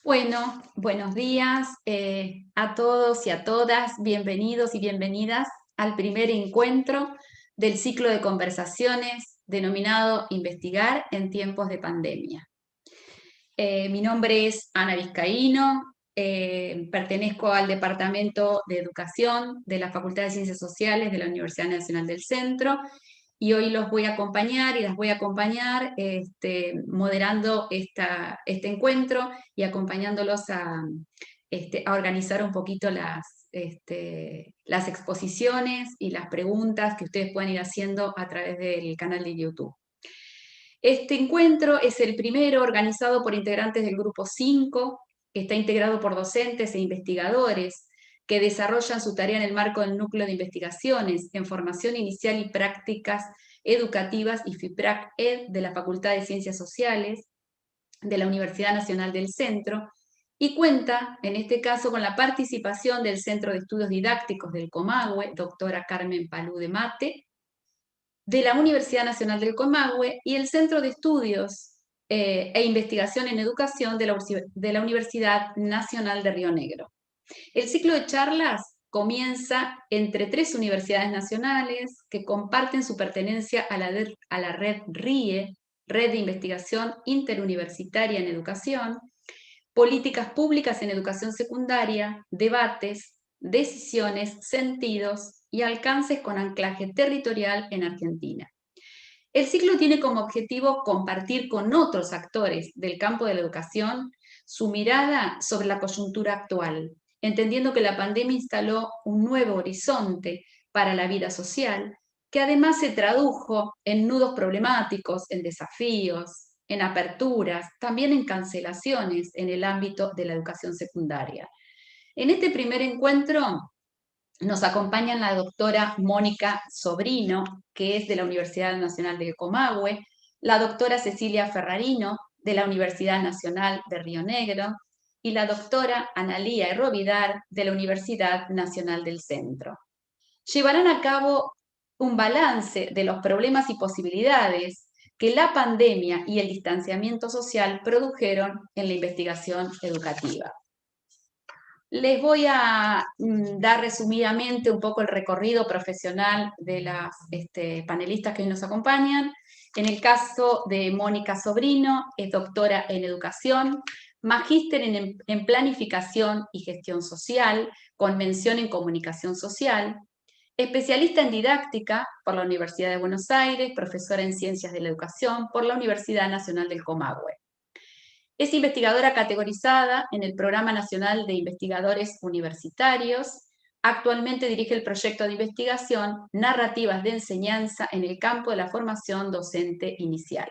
Bueno, buenos días a todos y a todas. Bienvenidos y bienvenidas al primer encuentro del ciclo de conversaciones denominado Investigar en tiempos de pandemia. Mi nombre es Ana Vizcaíno, pertenezco al Departamento de Educación de la Facultad de Ciencias Sociales de la Universidad Nacional del Centro y hoy los voy a acompañar y las voy a acompañar moderando este encuentro y acompañándolos a organizar un poquito las exposiciones y las preguntas que ustedes pueden ir haciendo a través del canal de YouTube. Este encuentro es el primero organizado por integrantes del Grupo 5, que está integrado por docentes e investigadores que desarrollan su tarea en el marco del Núcleo de Investigaciones en Formación Inicial y Prácticas Educativas y FIPRAC-ED de la Facultad de Ciencias Sociales de la Universidad Nacional del Centro, y cuenta, en este caso, con la participación del Centro de Estudios Didácticos del Comahue, doctora Carmen Palú de Mate, de la Universidad Nacional del Comahue y el Centro de Estudios e Investigación en Educación de la Universidad Nacional de Río Negro. El ciclo de charlas comienza entre 3 universidades nacionales que comparten su pertenencia a la red RIE, Red de Investigación Interuniversitaria en Educación, políticas públicas en educación secundaria, debates, decisiones, sentidos y alcances con anclaje territorial en Argentina. El ciclo tiene como objetivo compartir con otros actores del campo de la educación su mirada sobre la coyuntura actual, entendiendo que la pandemia instaló un nuevo horizonte para la vida social, que además se tradujo en nudos problemáticos, en desafíos, en aperturas, también en cancelaciones en el ámbito de la educación secundaria. En este primer encuentro nos acompañan la doctora Mónica Sobrino, que es de la Universidad Nacional del Comahue, la doctora Cecilia Ferrarino, de la Universidad Nacional de Río Negro, y la doctora Analía Herrovidar, de la Universidad Nacional del Centro. Llevarán a cabo un balance de los problemas y posibilidades que la pandemia y el distanciamiento social produjeron en la investigación educativa. Les voy a dar resumidamente un poco el recorrido profesional de las panelistas que hoy nos acompañan. En el caso de Mónica Sobrino, es doctora en educación, magíster en planificación y gestión social, con mención en comunicación social, especialista en didáctica por la Universidad de Buenos Aires, profesora en ciencias de la educación por la Universidad Nacional del Comahue. Es investigadora categorizada en el Programa Nacional de Investigadores Universitarios. Actualmente dirige el proyecto de investigación Narrativas de Enseñanza en el campo de la formación docente inicial,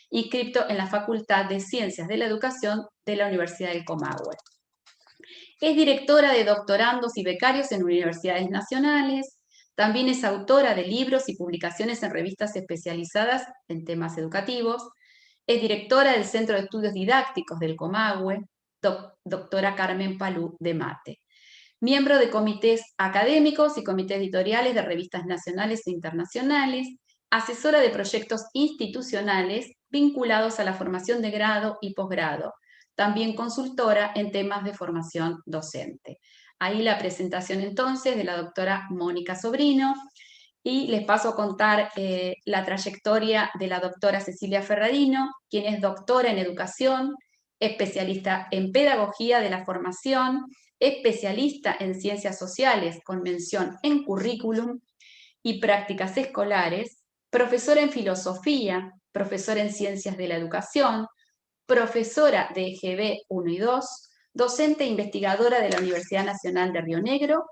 inscripto en la Facultad de Ciencias de la Educación de la Universidad del Comahue. Es directora de doctorandos y becarios en universidades nacionales. También es autora de libros y publicaciones en revistas especializadas en temas educativos. Es directora del Centro de Estudios Didácticos del Comahue, doctora Carmen Palú de Mate. Miembro de comités académicos y comités editoriales de revistas nacionales e internacionales, asesora de proyectos institucionales vinculados a la formación de grado y posgrado, también consultora en temas de formación docente. Ahí la presentación entonces de la doctora Mónica Sobrino, y les paso a contar la trayectoria de la doctora Cecilia Ferrarino, quien es doctora en educación, especialista en pedagogía de la formación, especialista en ciencias sociales con mención en currículum y prácticas escolares, profesora en filosofía, profesora en ciencias de la educación, profesora de EGB 1 y 2, docente e investigadora de la Universidad Nacional de Río Negro,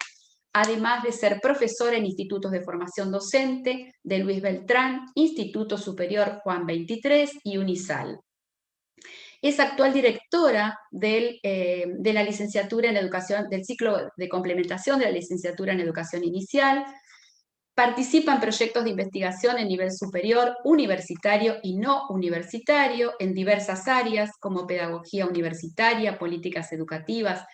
además de ser profesora en institutos de formación docente de Luis Beltrán, Instituto Superior Juan 23 y UNISAL. Es actual directora de la licenciatura en educación, del ciclo de complementación de la licenciatura en educación inicial. Participa en proyectos de investigación en nivel superior, universitario y no universitario, en diversas áreas como pedagogía universitaria, políticas educativas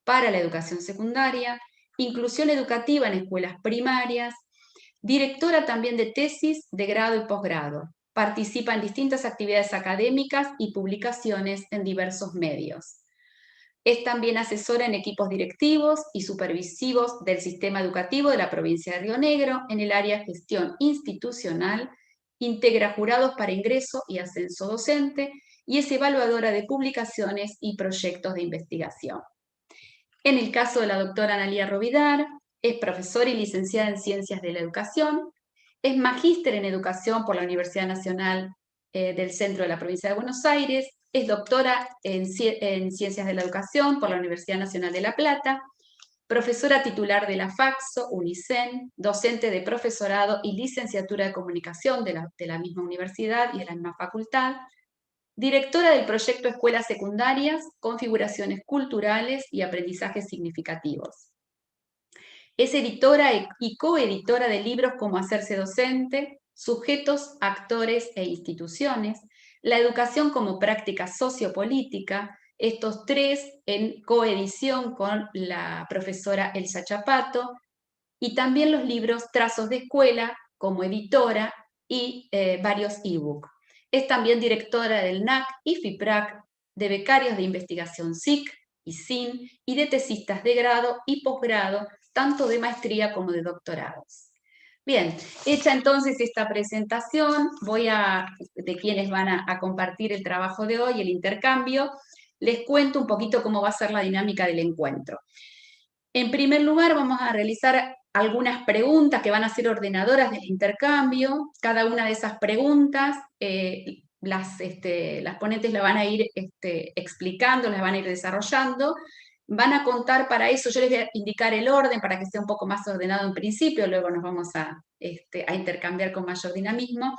para la educación secundaria, inclusión educativa en escuelas primarias, Directora también de tesis de grado y posgrado. Participa en distintas actividades académicas y publicaciones en diversos medios. Es también asesora en equipos directivos y supervisivos del sistema educativo de la provincia de Río Negro en el área de gestión institucional, integra jurados para ingreso y ascenso docente y es evaluadora de publicaciones y proyectos de investigación. En el caso de la doctora Analía Rovidar, es profesora y licenciada en Ciencias de la Educación, es magíster en Educación por la Universidad Nacional del Centro de la Provincia de Buenos Aires, es doctora en Ciencias de la Educación por la Universidad Nacional de La Plata, profesora titular de la FAXO, UNICEN, docente de profesorado y licenciatura de Comunicación de la misma universidad y de la misma facultad, directora del proyecto Escuelas Secundarias, Configuraciones Culturales y Aprendizajes Significativos. Es editora y coeditora de libros como Hacerse Docente, Sujetos, Actores e Instituciones, La Educación como Práctica Sociopolítica, estos tres en coedición con la profesora Elsa Chapato, y también los libros Trazos de Escuela como editora y varios ebook. Es también directora del NAC y FIPRAC, de becarios de investigación SIC y SIN y de tesistas de grado y posgrado, tanto de maestría como de doctorados. Bien, hecha entonces esta presentación, de quienes van a compartir el trabajo de hoy, el intercambio, les cuento un poquito cómo va a ser la dinámica del encuentro. En primer lugar, vamos a realizar algunas preguntas que van a ser ordenadoras del intercambio. Cada una de esas preguntas, las ponentes la van a ir explicando, las van a ir desarrollando. Van a contar para eso, yo les voy a indicar el orden para que sea un poco más ordenado en principio, luego nos vamos a intercambiar con mayor dinamismo,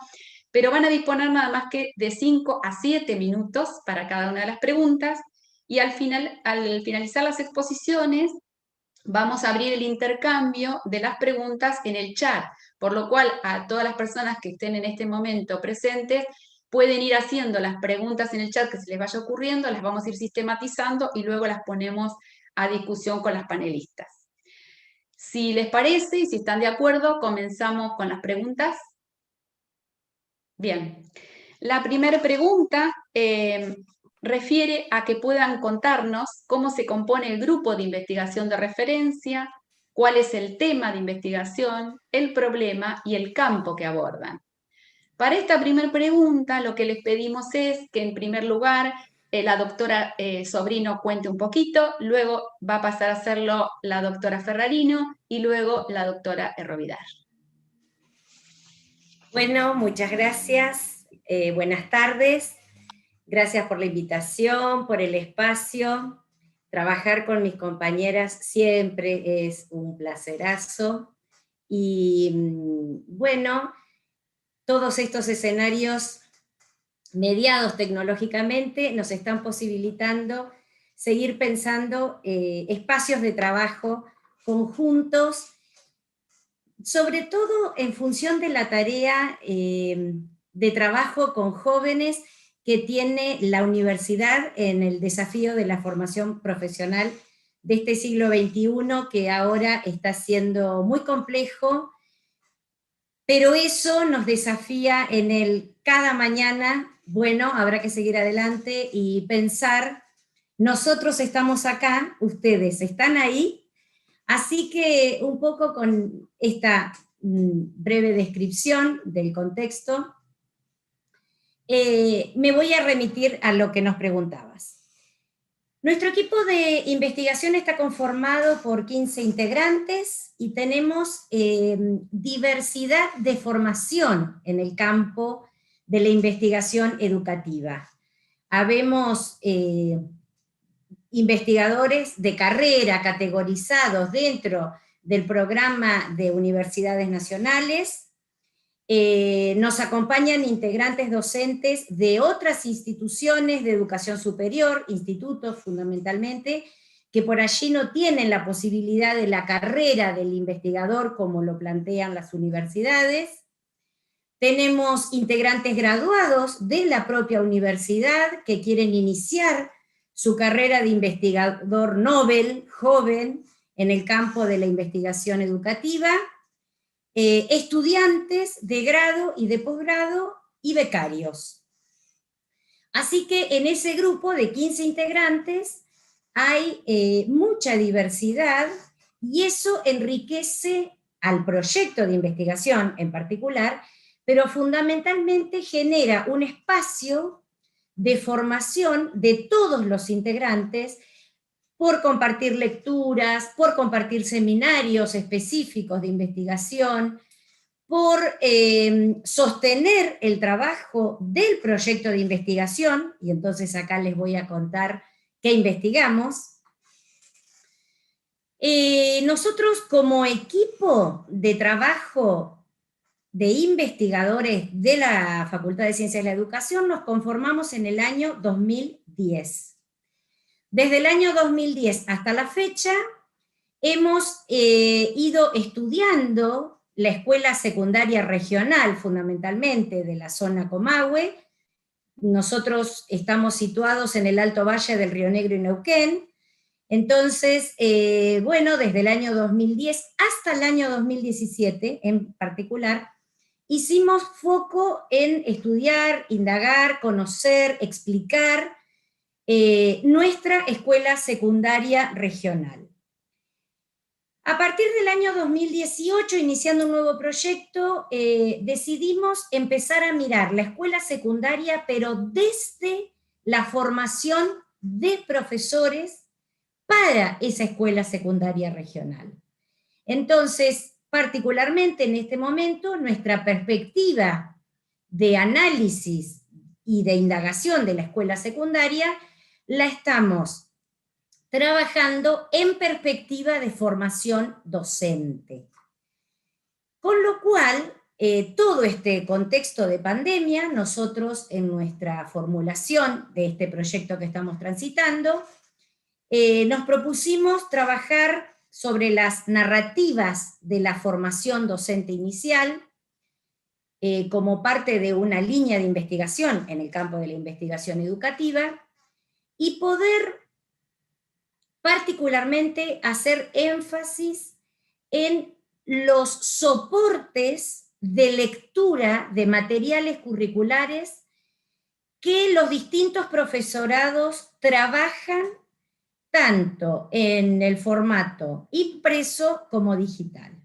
pero van a disponer nada más que de 5 a 7 minutos para cada una de las preguntas, y al finalizar las exposiciones, vamos a abrir el intercambio de las preguntas en el chat, por lo cual a todas las personas que estén en este momento presentes pueden ir haciendo las preguntas en el chat que se les vaya ocurriendo, las vamos a ir sistematizando y luego las ponemos a discusión con las panelistas. Si les parece y si están de acuerdo, comenzamos con las preguntas. Bien, la primera pregunta refiere a que puedan contarnos cómo se compone el grupo de investigación de referencia, cuál es el tema de investigación, el problema y el campo que abordan. Para esta primera pregunta, lo que les pedimos es que en primer lugar la doctora Sobrino cuente un poquito, luego va a pasar a hacerlo la doctora Ferrarino y luego la doctora Rovidar. Bueno, muchas gracias. Buenas tardes. Gracias por la invitación, por el espacio. Trabajar con mis compañeras siempre es un placerazo. Y bueno, todos estos escenarios mediados tecnológicamente nos están posibilitando seguir pensando espacios de trabajo conjuntos, sobre todo en función de la tarea de trabajo con jóvenes que tiene la universidad en el desafío de la formación profesional de este siglo XXI, que ahora está siendo muy complejo, pero eso nos desafía en el cada mañana, bueno, habrá que seguir adelante y pensar, nosotros estamos acá, ustedes están ahí. Así que un poco con esta breve descripción del contexto, me voy a remitir a lo que nos preguntabas. Nuestro equipo de investigación está conformado por 15 integrantes y tenemos diversidad de formación en el campo de la investigación educativa. Habemos investigadores de carrera categorizados dentro del programa de universidades nacionales, nos acompañan integrantes docentes de otras instituciones de educación superior, institutos fundamentalmente, que por allí no tienen la posibilidad de la carrera del investigador como lo plantean las universidades. Tenemos integrantes graduados de la propia universidad que quieren iniciar su carrera de investigador Nobel, joven, en el campo de la investigación educativa. estudiantes de grado y de posgrado y becarios. Así que en ese grupo de 15 integrantes hay mucha diversidad y eso enriquece al proyecto de investigación en particular, pero fundamentalmente genera un espacio de formación de todos los integrantes por compartir lecturas, por compartir seminarios específicos de investigación, por sostener el trabajo del proyecto de investigación, y entonces acá les voy a contar qué investigamos. Nosotros como equipo de trabajo de investigadores de la Facultad de Ciencias de la Educación nos conformamos en el año 2010. Desde el año 2010 hasta la fecha hemos ido estudiando la escuela secundaria regional, fundamentalmente de la zona Comahue. Nosotros estamos situados en el Alto Valle del Río Negro y Neuquén. Entonces, bueno, desde el año 2010 hasta el año 2017 en particular, hicimos foco en estudiar, indagar, conocer, explicar nuestra escuela secundaria regional. A partir del año 2018, iniciando un nuevo proyecto, decidimos empezar a mirar la escuela secundaria, pero desde la formación de profesores para esa escuela secundaria regional. Entonces, particularmente en este momento, nuestra perspectiva de análisis y de indagación de la escuela secundaria la estamos trabajando en perspectiva de formación docente. Con lo cual, todo este contexto de pandemia, nosotros en nuestra formulación de este proyecto que estamos transitando, nos propusimos trabajar sobre las narrativas de la formación docente inicial, como parte de una línea de investigación en el campo de la investigación educativa, y poder particularmente hacer énfasis en los soportes de lectura de materiales curriculares que los distintos profesorados trabajan tanto en el formato impreso como digital.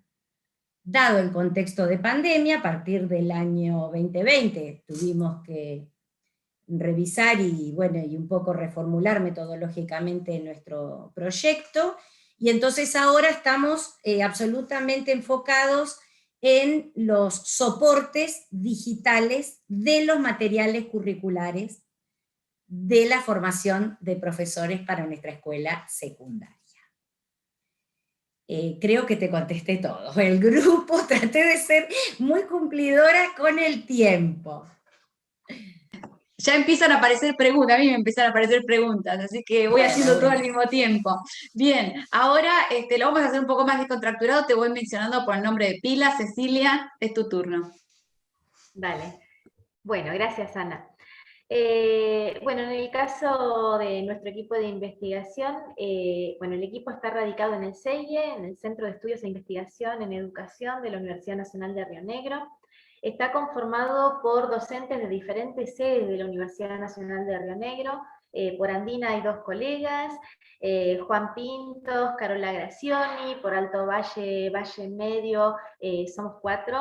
Dado el contexto de pandemia, a partir del año 2020 tuvimos que revisar y, bueno, y un poco reformular metodológicamente nuestro proyecto, y entonces ahora estamos absolutamente enfocados en los soportes digitales de los materiales curriculares de la formación de profesores para nuestra escuela secundaria. Creo que te contesté todo. El grupo, traté de ser muy cumplidora con el tiempo. Ya empiezan a aparecer preguntas, a mí me empiezan a aparecer preguntas, así que voy haciendo todo al mismo tiempo. Bien, ahora lo vamos a hacer un poco más descontracturado, te voy mencionando por el nombre de pila. Cecilia, es tu turno. Dale. Bueno, gracias, Ana. Bueno, en el caso de nuestro equipo de investigación, bueno, el equipo está radicado en el CEIE, en el Centro de Estudios e Investigación en Educación de la Universidad Nacional de Río Negro. Está conformado por docentes de diferentes sedes de la Universidad Nacional de Río Negro. Por Andina hay 2 colegas, Juan Pintos, Carola Gracioni. Por Alto Valle, Valle Medio, somos 4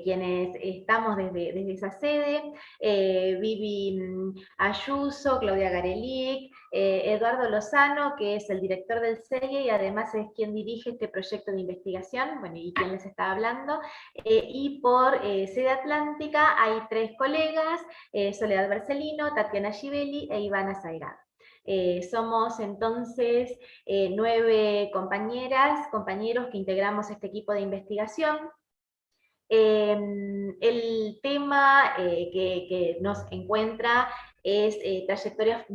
quienes estamos desde esa sede. Vivi Ayuso, Claudia Garelic, Eduardo Lozano, que es el director del CEIE y además es quien dirige este proyecto de investigación, bueno, y quien les está hablando. Y por sede atlántica hay 3 colegas, Soledad Barcelino, Tatiana Givelli e Ivana Zairado. Somos entonces 9 compañeras, compañeros que integramos este equipo de investigación. El tema que nos encuentra es trayectorias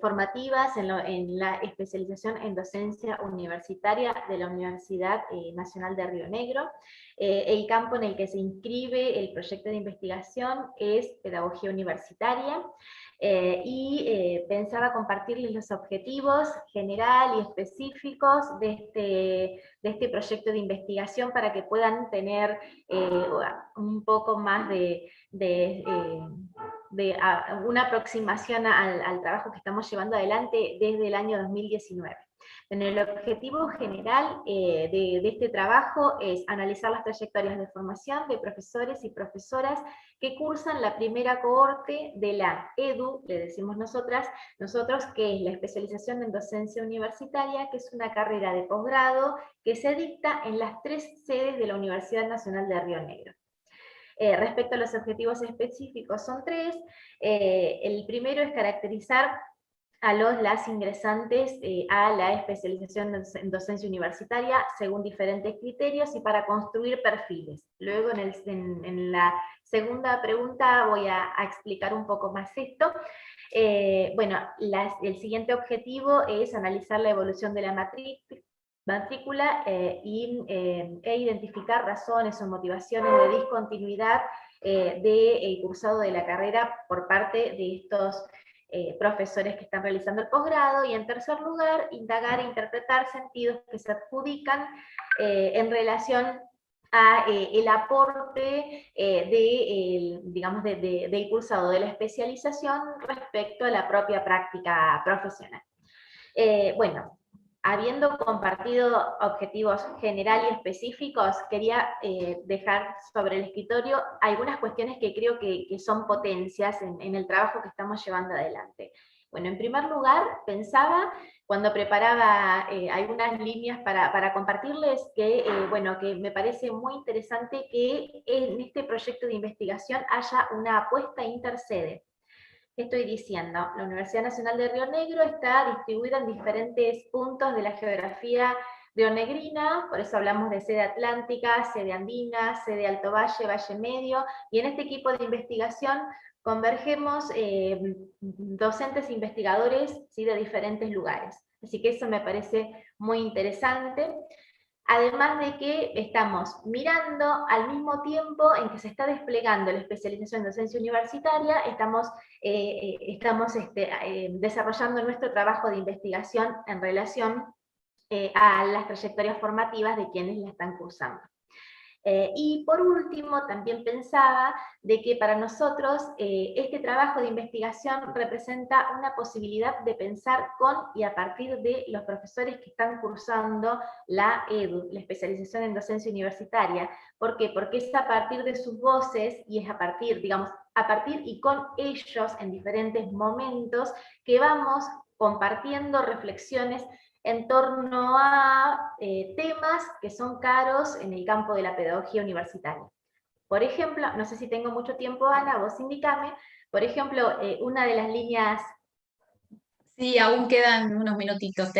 formativas en la especialización en docencia universitaria de la Universidad Nacional de Río Negro. El campo en el que se inscribe el proyecto de investigación es pedagogía universitaria, y pensaba compartirles los objetivos general y específicos de este proyecto de investigación para que puedan tener un poco más de una aproximación al trabajo que estamos llevando adelante desde el año 2019. Bueno, el objetivo general de este trabajo es analizar las trayectorias de formación de profesores y profesoras que cursan la primera cohorte de la EDU, le decimos nosotros, que es la especialización en docencia universitaria, que es una carrera de posgrado que se dicta en las 3 sedes de la Universidad Nacional de Río Negro. Respecto a los objetivos específicos, son 3. El primero es caracterizar a las ingresantes a la especialización en docencia universitaria según diferentes criterios y para construir perfiles. Luego en la segunda pregunta voy a explicar un poco más esto. Bueno, el siguiente objetivo es analizar la evolución de la matrícula e identificar razones o motivaciones de discontinuidad del cursado de la carrera por parte de estos profesores que están realizando el posgrado, y en tercer lugar, indagar e interpretar sentidos que se adjudican en relación a el aporte del cursado de la especialización respecto a la propia práctica profesional. Bueno, habiendo compartido objetivos generales y específicos, quería dejar sobre el escritorio algunas cuestiones que creo que son potencias en el trabajo que estamos llevando adelante. Bueno, en primer lugar, pensaba, cuando preparaba algunas líneas para compartirles, que me parece muy interesante que en este proyecto de investigación haya una apuesta intersede. ¿Qué estoy diciendo? La Universidad Nacional de Río Negro está distribuida en diferentes puntos de la geografía rionegrina, por eso hablamos de sede atlántica, sede andina, sede Alto Valle, Valle Medio, y en este equipo de investigación convergemos docentes e investigadores, ¿sí?, de diferentes lugares. Así que eso me parece muy interesante. Además de que estamos mirando al mismo tiempo en que se está desplegando la especialización en docencia universitaria, estamos desarrollando nuestro trabajo de investigación en relación a las trayectorias formativas de quienes la están cursando. Y por último, también pensaba de que para nosotros este trabajo de investigación representa una posibilidad de pensar con y a partir de los profesores que están cursando la EDU, la especialización en docencia universitaria. ¿Por qué? Porque es a partir de sus voces y es a partir y con ellos en diferentes momentos que vamos compartiendo reflexiones en torno a temas que son caros en el campo de la pedagogía universitaria. Por ejemplo, no sé si tengo mucho tiempo, Ana, vos indicame, por ejemplo, una de las líneas... Sí, aún quedan unos minutitos,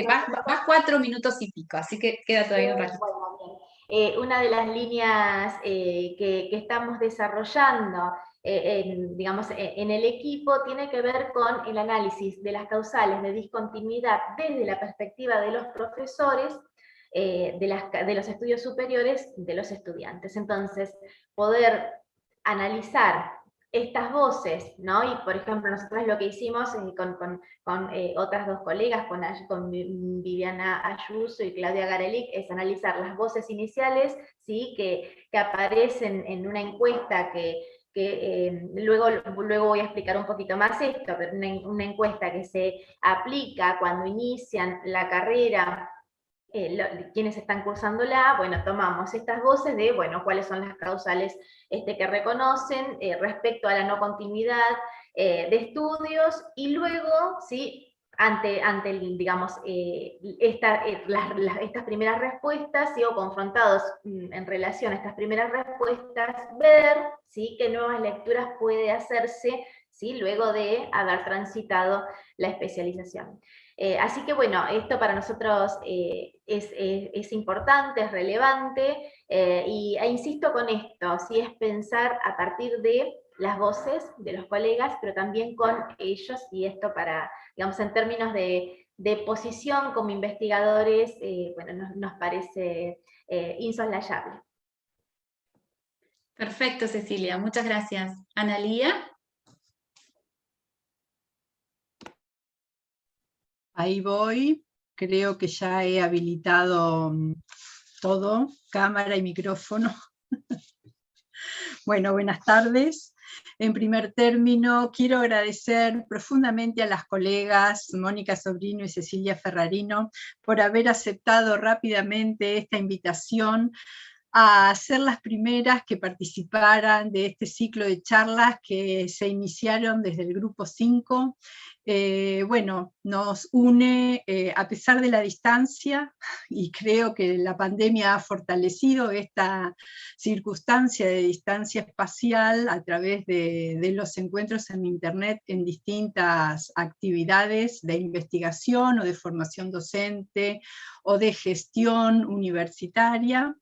vas 4 minutos y pico, así que queda todavía un ratito. Bueno, bien. Una de las líneas que estamos desarrollando en el equipo tiene que ver con el análisis de las causales de discontinuidad desde la perspectiva de los profesores, de los estudios superiores de los estudiantes. Entonces, poder analizar estas voces, ¿no? Y por ejemplo, nosotros lo que hicimos con otras 2 colegas, con Viviana Ayuso y Claudia Garelic, es analizar las voces iniciales, ¿sí?, que aparecen en una encuesta luego voy a explicar un poquito más esto, pero una encuesta que se aplica cuando inician la carrera, quienes están cursándola. Bueno, tomamos estas voces de, cuáles son las causales que reconocen respecto a la no continuidad de estudios, y luego, ¿sí?, ante estas primeras respuestas, ¿sí?, o confrontados en relación a estas primeras respuestas, ver, ¿sí?, qué nuevas lecturas puede hacerse, ¿sí?, luego de haber transitado la especialización. Así que esto para nosotros es importante, es relevante, e insisto con esto, ¿sí?, es pensar a partir de las voces de los colegas, pero también con ellos, y esto para, digamos, en términos de posición como investigadores, bueno, nos parece insoslayable. Perfecto, Cecilia, muchas gracias. Analía. Ahí voy, creo que ya he habilitado todo, cámara y micrófono. Bueno, buenas tardes. En primer término, quiero agradecer profundamente a las colegas Mónica Sobrino y Cecilia Ferrarino por haber aceptado rápidamente esta invitación a ser las primeras que participaran de este ciclo de charlas que se iniciaron desde el Grupo 5. Bueno, nos une, a pesar de la distancia, y creo que la pandemia ha fortalecido esta circunstancia de distancia espacial a través de los encuentros en Internet en distintas actividades de investigación o de formación docente o de gestión universitaria.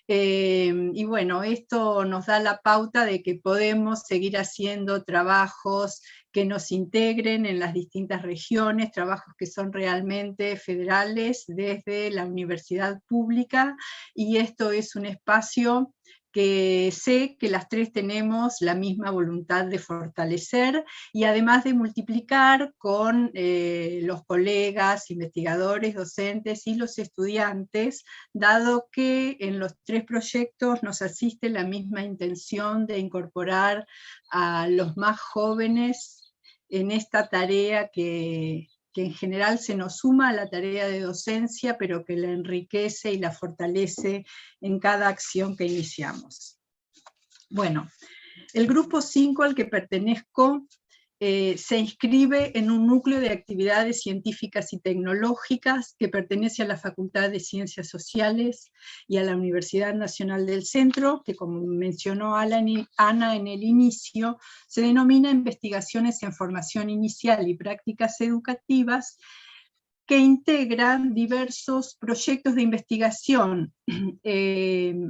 Y bueno, esto nos da la pauta de que podemos seguir haciendo trabajos que nos integren en las distintas regiones, trabajos que son realmente federales desde la universidad pública, y esto es un espacio que sé que las tres tenemos la misma voluntad de fortalecer y además de multiplicar con los colegas, investigadores, docentes y los estudiantes, dado que en los tres proyectos nos asiste la misma intención de incorporar a los más jóvenes en esta tarea que en general se nos suma a la tarea de docencia, pero que la enriquece y la fortalece en cada acción que iniciamos. Bueno, el Grupo 5 al que pertenezco se inscribe en un núcleo de actividades científicas y tecnológicas que pertenece a la Facultad de Ciencias Sociales y a la Universidad Nacional del Centro, que como mencionó Ana en el inicio, se denomina Investigaciones en Formación Inicial y Prácticas Educativas, que integran diversos proyectos de investigación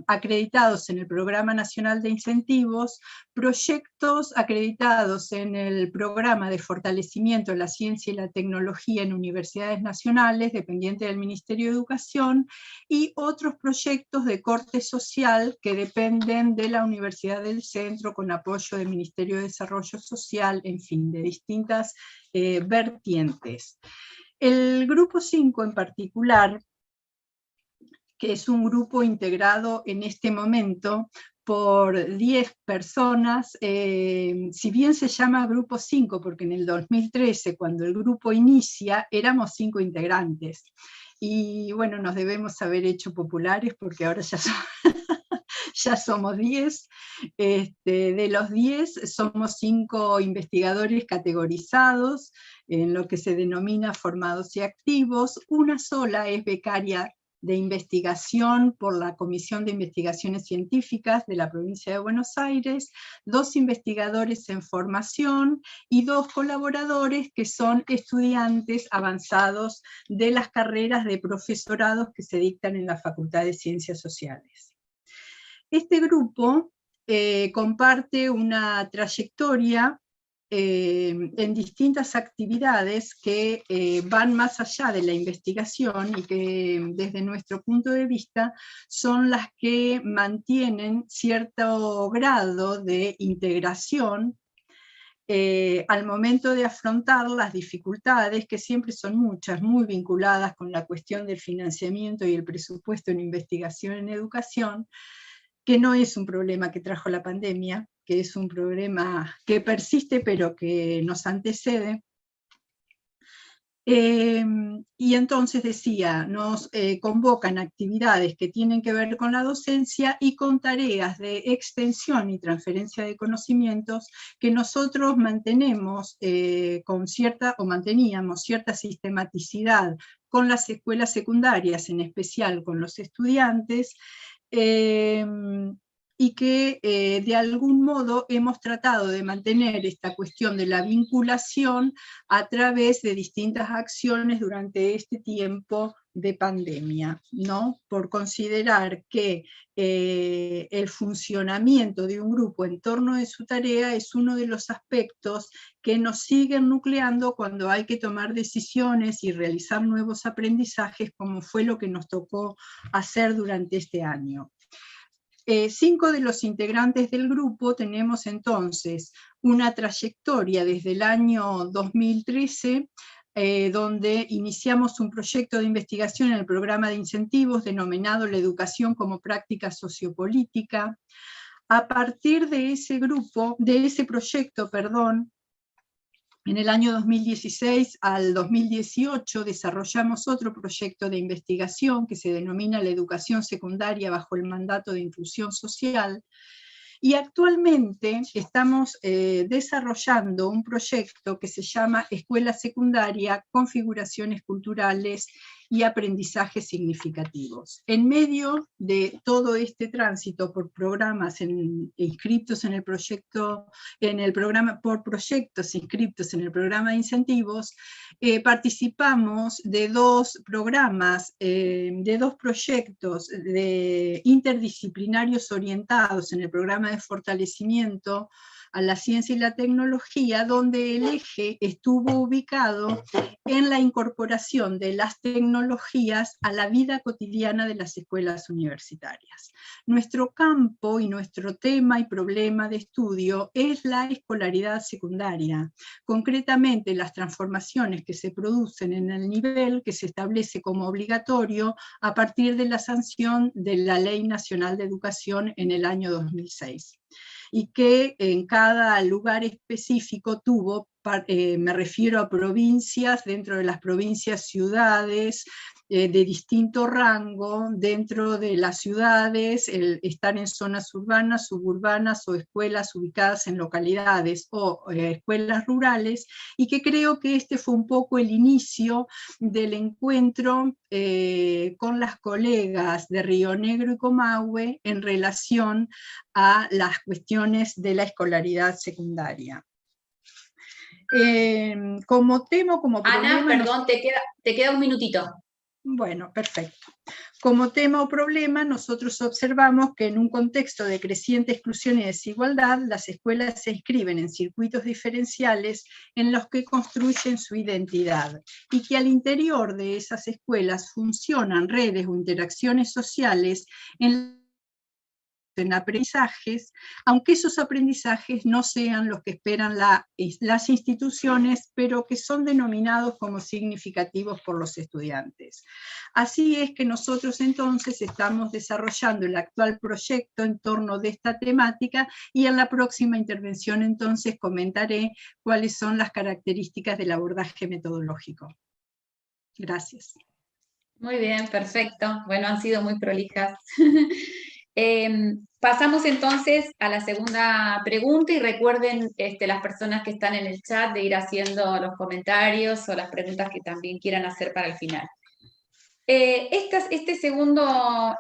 acreditados en el Programa Nacional de Incentivos, proyectos acreditados en el Programa de Fortalecimiento de la Ciencia y la Tecnología en Universidades Nacionales, dependiente del Ministerio de Educación, y otros proyectos de corte social que dependen de la Universidad del Centro, con apoyo del Ministerio de Desarrollo Social, en fin, de distintas vertientes. El Grupo 5 en particular, que es un grupo integrado en este momento por 10 personas, si bien se llama Grupo 5, porque en el 2013, cuando el grupo inicia, éramos 5 integrantes. Y bueno, nos debemos haber hecho populares, porque ahora ya somos 10. De los 10, somos 5 investigadores categorizados en lo que se denomina formados y activos. Una sola es becaria de investigación por la Comisión de Investigaciones Científicas de la provincia de Buenos Aires, 2 investigadores en formación y 2 colaboradores que son estudiantes avanzados de las carreras de profesorados que se dictan en la Facultad de Ciencias Sociales. Este grupo comparte una trayectoria en distintas actividades que van más allá de la investigación y que desde nuestro punto de vista son las que mantienen cierto grado de integración al momento de afrontar las dificultades, que siempre son muchas, muy vinculadas con la cuestión del financiamiento y el presupuesto en investigación en educación, que no es un problema que trajo la pandemia, que es un problema que persiste pero que nos antecede. Y entonces decía, nos convocan actividades que tienen que ver con la docencia y con tareas de extensión y transferencia de conocimientos que nosotros mantenemos manteníamos cierta sistematicidad con las escuelas secundarias, en especial con los estudiantes, y que de algún modo hemos tratado de mantener esta cuestión de la vinculación a través de distintas acciones durante este tiempo de pandemia, ¿no? Por considerar que el funcionamiento de un grupo en torno de su tarea es uno de los aspectos que nos siguen nucleando cuando hay que tomar decisiones y realizar nuevos aprendizajes, como fue lo que nos tocó hacer durante este año. 5 de los integrantes del grupo tenemos entonces una trayectoria desde el año 2013, donde iniciamos un proyecto de investigación en el programa de incentivos denominado La Educación como Práctica Sociopolítica. A partir de ese grupo, de ese proyecto, perdón, en el año 2016 al 2018 desarrollamos otro proyecto de investigación que se denomina La Educación Secundaria bajo el mandato de inclusión social, y actualmente estamos desarrollando un proyecto que se llama Escuela Secundaria, Configuraciones Culturales y Aprendizajes Significativos. En medio de todo este tránsito por programas inscritos en el proyecto, por proyectos inscritos en el programa de incentivos, participamos de 2 programas, de 2 proyectos interdisciplinarios orientados en el programa de fortalecimiento a la ciencia y la tecnología, donde el eje estuvo ubicado en la incorporación de las tecnologías a la vida cotidiana de las escuelas universitarias. Nuestro campo y nuestro tema y problema de estudio es la escolaridad secundaria, concretamente las transformaciones que se producen en el nivel que se establece como obligatorio a partir de la sanción de la Ley Nacional de Educación en el año 2006. Y que en cada lugar específico tuvo, me refiero a provincias, dentro de las provincias ciudades, de distinto rango, dentro de las ciudades, estar en zonas urbanas, suburbanas o escuelas ubicadas en localidades o escuelas rurales, y que creo que este fue un poco el inicio del encuentro con las colegas de Río Negro y Comahue en relación a las cuestiones de la escolaridad secundaria. Como tema, como problema... Ana, perdón, te queda un minutito. Bueno, perfecto. Como tema o problema, nosotros observamos que en un contexto de creciente exclusión y desigualdad, las escuelas se inscriben en circuitos diferenciales en los que construyen su identidad, y que al interior de esas escuelas funcionan redes o interacciones sociales en aprendizajes, aunque esos aprendizajes no sean los que esperan las instituciones, pero que son denominados como significativos por los estudiantes. Así es que nosotros entonces estamos desarrollando el actual proyecto en torno de esta temática, y en la próxima intervención entonces comentaré cuáles son las características del abordaje metodológico. Gracias. Muy bien, perfecto. Bueno, han sido muy prolijas. Pasamos entonces a la segunda pregunta, y recuerden las personas que están en el chat de ir haciendo los comentarios o las preguntas que también quieran hacer para el final. Esta segunda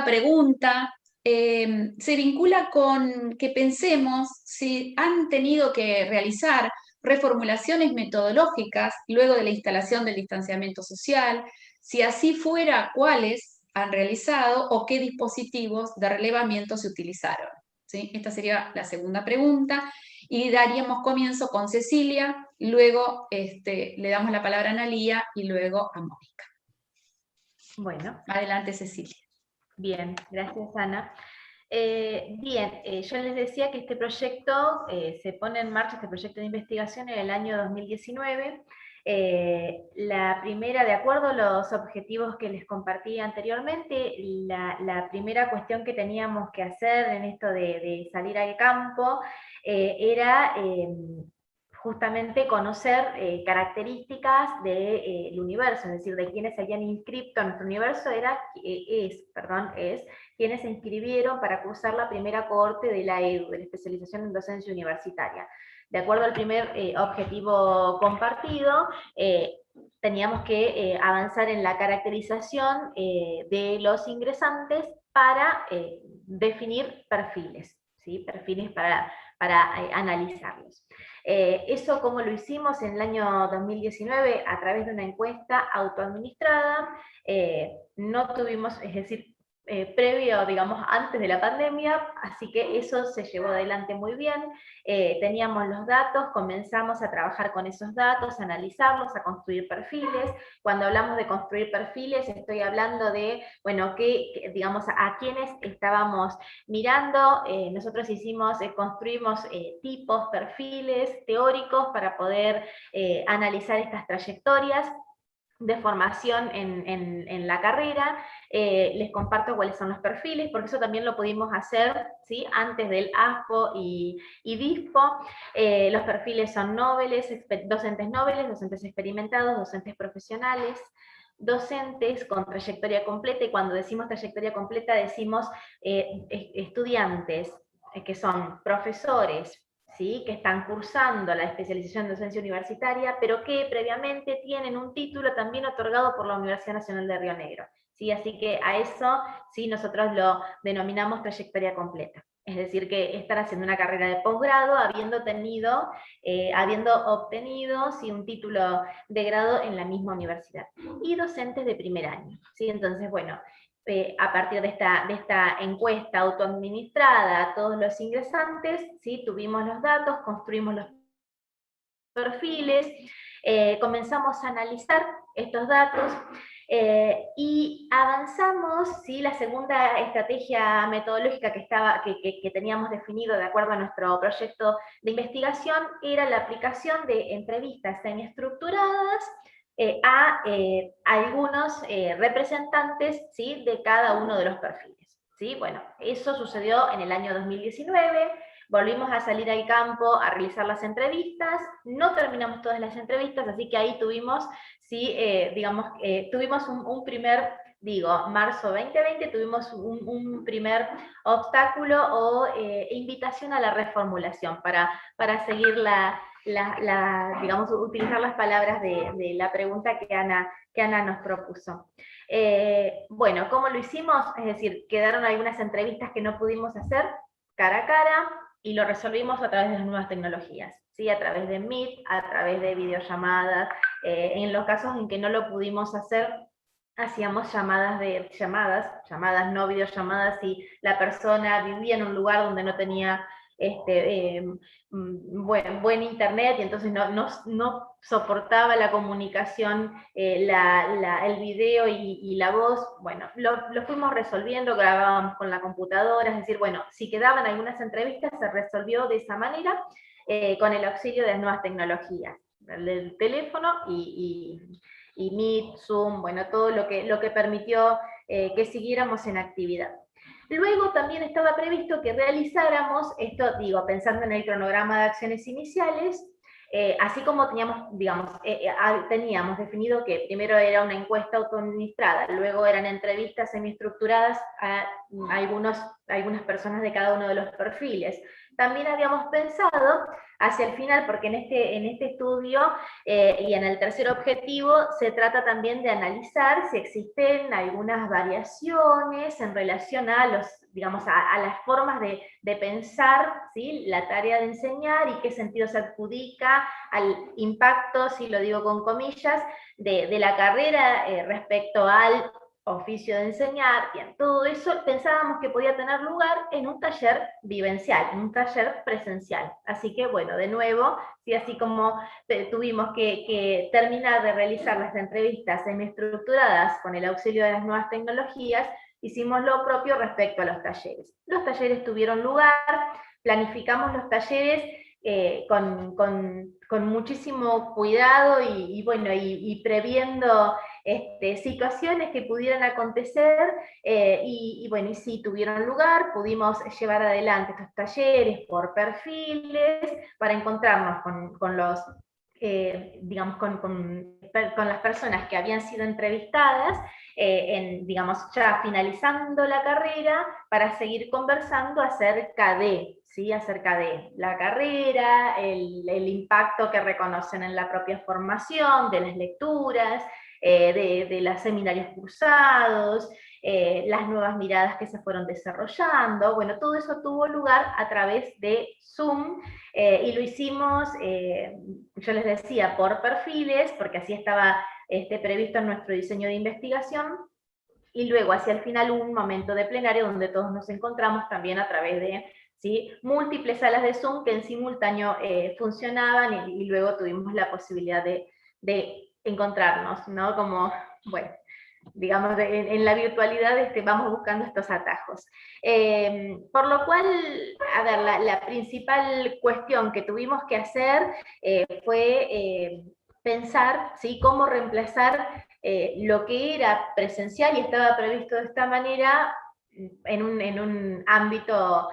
pregunta se vincula con que pensemos si han tenido que realizar reformulaciones metodológicas luego de la instalación del distanciamiento social. Si así fuera, ¿cuáles han realizado o qué dispositivos de relevamiento se utilizaron? ¿Sí? Esta sería la segunda pregunta, y daríamos comienzo con Cecilia, luego le damos la palabra a Analía y luego a Mónica. Bueno. Adelante, Cecilia. Bien, gracias, Ana. Yo les decía que este proyecto se pone en marcha, este proyecto de investigación, en el año 2019. La primera, de acuerdo a los objetivos que les compartí anteriormente, la primera cuestión que teníamos que hacer en esto de salir al campo era justamente conocer características del universo, es decir, de quienes se habían inscrito en nuestro universo, es quienes se inscribieron para cursar la primera cohorte de la EDU, de la especialización en docencia universitaria. De acuerdo al primer objetivo compartido, teníamos que avanzar en la caracterización de los ingresantes para definir perfiles, ¿sí? Perfiles para analizarlos. Eso como lo hicimos en el año 2019 a través de una encuesta autoadministrada, no tuvimos, es decir, previo, digamos, antes de la pandemia, así que eso se llevó adelante muy bien. Teníamos los datos, comenzamos a trabajar con esos datos, a analizarlos, a construir perfiles. Cuando hablamos de construir perfiles, estoy hablando de, bueno, digamos, a quienes estábamos mirando. Nosotros construimos tipos, perfiles teóricos para poder analizar estas trayectorias de formación en la carrera. Les comparto cuáles son los perfiles, porque eso también lo pudimos hacer, ¿sí? Antes del ASPO y DISPO. Los perfiles son docentes nobles, docentes experimentados, docentes profesionales, docentes con trayectoria completa, y cuando decimos trayectoria completa decimos estudiantes que son profesores, ¿sí? Que están cursando la especialización en docencia universitaria, pero que previamente tienen un título también otorgado por la Universidad Nacional de Río Negro, ¿sí? Así que a eso sí nosotros lo denominamos trayectoria completa. Es decir, que estar haciendo una carrera de posgrado habiendo obtenido sí, un título de grado en la misma universidad. Y docentes de primer año, ¿sí? Entonces, bueno, a partir de esta encuesta autoadministrada a todos los ingresantes, ¿sí? Tuvimos los datos, construimos los perfiles, comenzamos a analizar estos datos y avanzamos, ¿sí? La segunda estrategia metodológica que teníamos definido de acuerdo a nuestro proyecto de investigación era la aplicación de entrevistas semiestructuradas a algunos representantes, ¿sí? De cada uno de los perfiles, ¿sí? Bueno, eso sucedió en el año 2019, volvimos a salir al campo a realizar las entrevistas, no terminamos todas las entrevistas, así que ahí tuvimos, ¿sí? Tuvimos un primer, marzo 2020, tuvimos un primer obstáculo o invitación a la reformulación para seguir digamos, utilizar las palabras de la pregunta que Ana nos propuso. Bueno, ¿cómo lo hicimos? Es decir, quedaron algunas entrevistas que no pudimos hacer cara a cara, y lo resolvimos a través de las nuevas tecnologías, ¿sí? A través de Meet, a través de videollamadas. En los casos en que no lo pudimos hacer, hacíamos llamadas, no videollamadas, si la persona vivía en un lugar donde no tenía buen internet, y entonces no soportaba la comunicación, el video y la voz. Bueno, lo fuimos resolviendo, grabábamos con la computadora, es decir, bueno, si quedaban algunas entrevistas se resolvió de esa manera, con el auxilio de las nuevas tecnologías, del teléfono y Meet, Zoom, bueno, todo lo que permitió que siguiéramos en actividad. Luego también estaba previsto que realizáramos, esto pensando en el cronograma de acciones iniciales, así como teníamos definido que primero era una encuesta autoadministrada, luego eran entrevistas semiestructuradas a algunas personas de cada uno de los perfiles. También habíamos pensado hacia el final, porque en este estudio y en el tercer objetivo se trata también de analizar si existen algunas variaciones en relación a las formas de pensar, ¿sí? La tarea de enseñar, y qué sentido se adjudica al impacto, si lo digo con comillas, de la carrera respecto al oficio de enseñar. Bien, todo eso pensábamos que podía tener lugar en un taller vivencial, en un taller presencial. Así que bueno, de nuevo, sí, así como tuvimos que terminar de realizar las entrevistas semiestructuradas con el auxilio de las nuevas tecnologías, hicimos lo propio respecto a los talleres. Los talleres tuvieron lugar, planificamos los talleres con muchísimo cuidado y previendo situaciones que pudieran acontecer, y sí tuvieron lugar. Pudimos llevar adelante estos talleres por perfiles para encontrarnos con los digamos, con las personas que habían sido entrevistadas, digamos, ya finalizando la carrera, para seguir conversando acerca de, ¿sí? Acerca de la carrera, el impacto que reconocen en la propia formación, de las lecturas, de los seminarios cursados, las nuevas miradas que se fueron desarrollando. Bueno, todo eso tuvo lugar a través de Zoom, y lo hicimos, yo les decía, por perfiles, porque así estaba previsto en nuestro diseño de investigación, y luego hacia el final hubo un momento de plenario donde todos nos encontramos también a través de, ¿sí?, múltiples salas de Zoom que en simultáneo funcionaban, y luego tuvimos la posibilidad de encontrarnos, ¿no? Como, bueno, digamos, en la virtualidad vamos buscando estos atajos. Por lo cual, a ver, la principal cuestión que tuvimos que hacer fue pensar, ¿sí?, cómo reemplazar lo que era presencial y estaba previsto de esta manera en un ámbito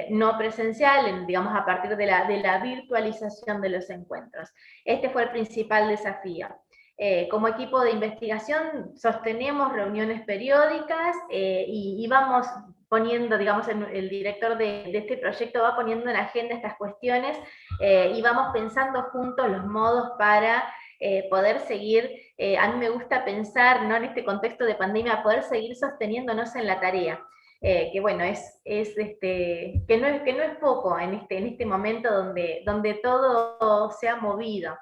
no presencial, digamos, a partir de la virtualización de los encuentros. Este fue el principal desafío. Como equipo de investigación sostenemos reuniones periódicas y vamos poniendo, digamos, el director de este proyecto va poniendo en agenda estas cuestiones y vamos pensando juntos los modos para poder seguir, a mí me gusta pensar, ¿no?, en este contexto de pandemia, poder seguir sosteniéndonos en la tarea. Que bueno, que no es poco en este momento donde todo se ha movido,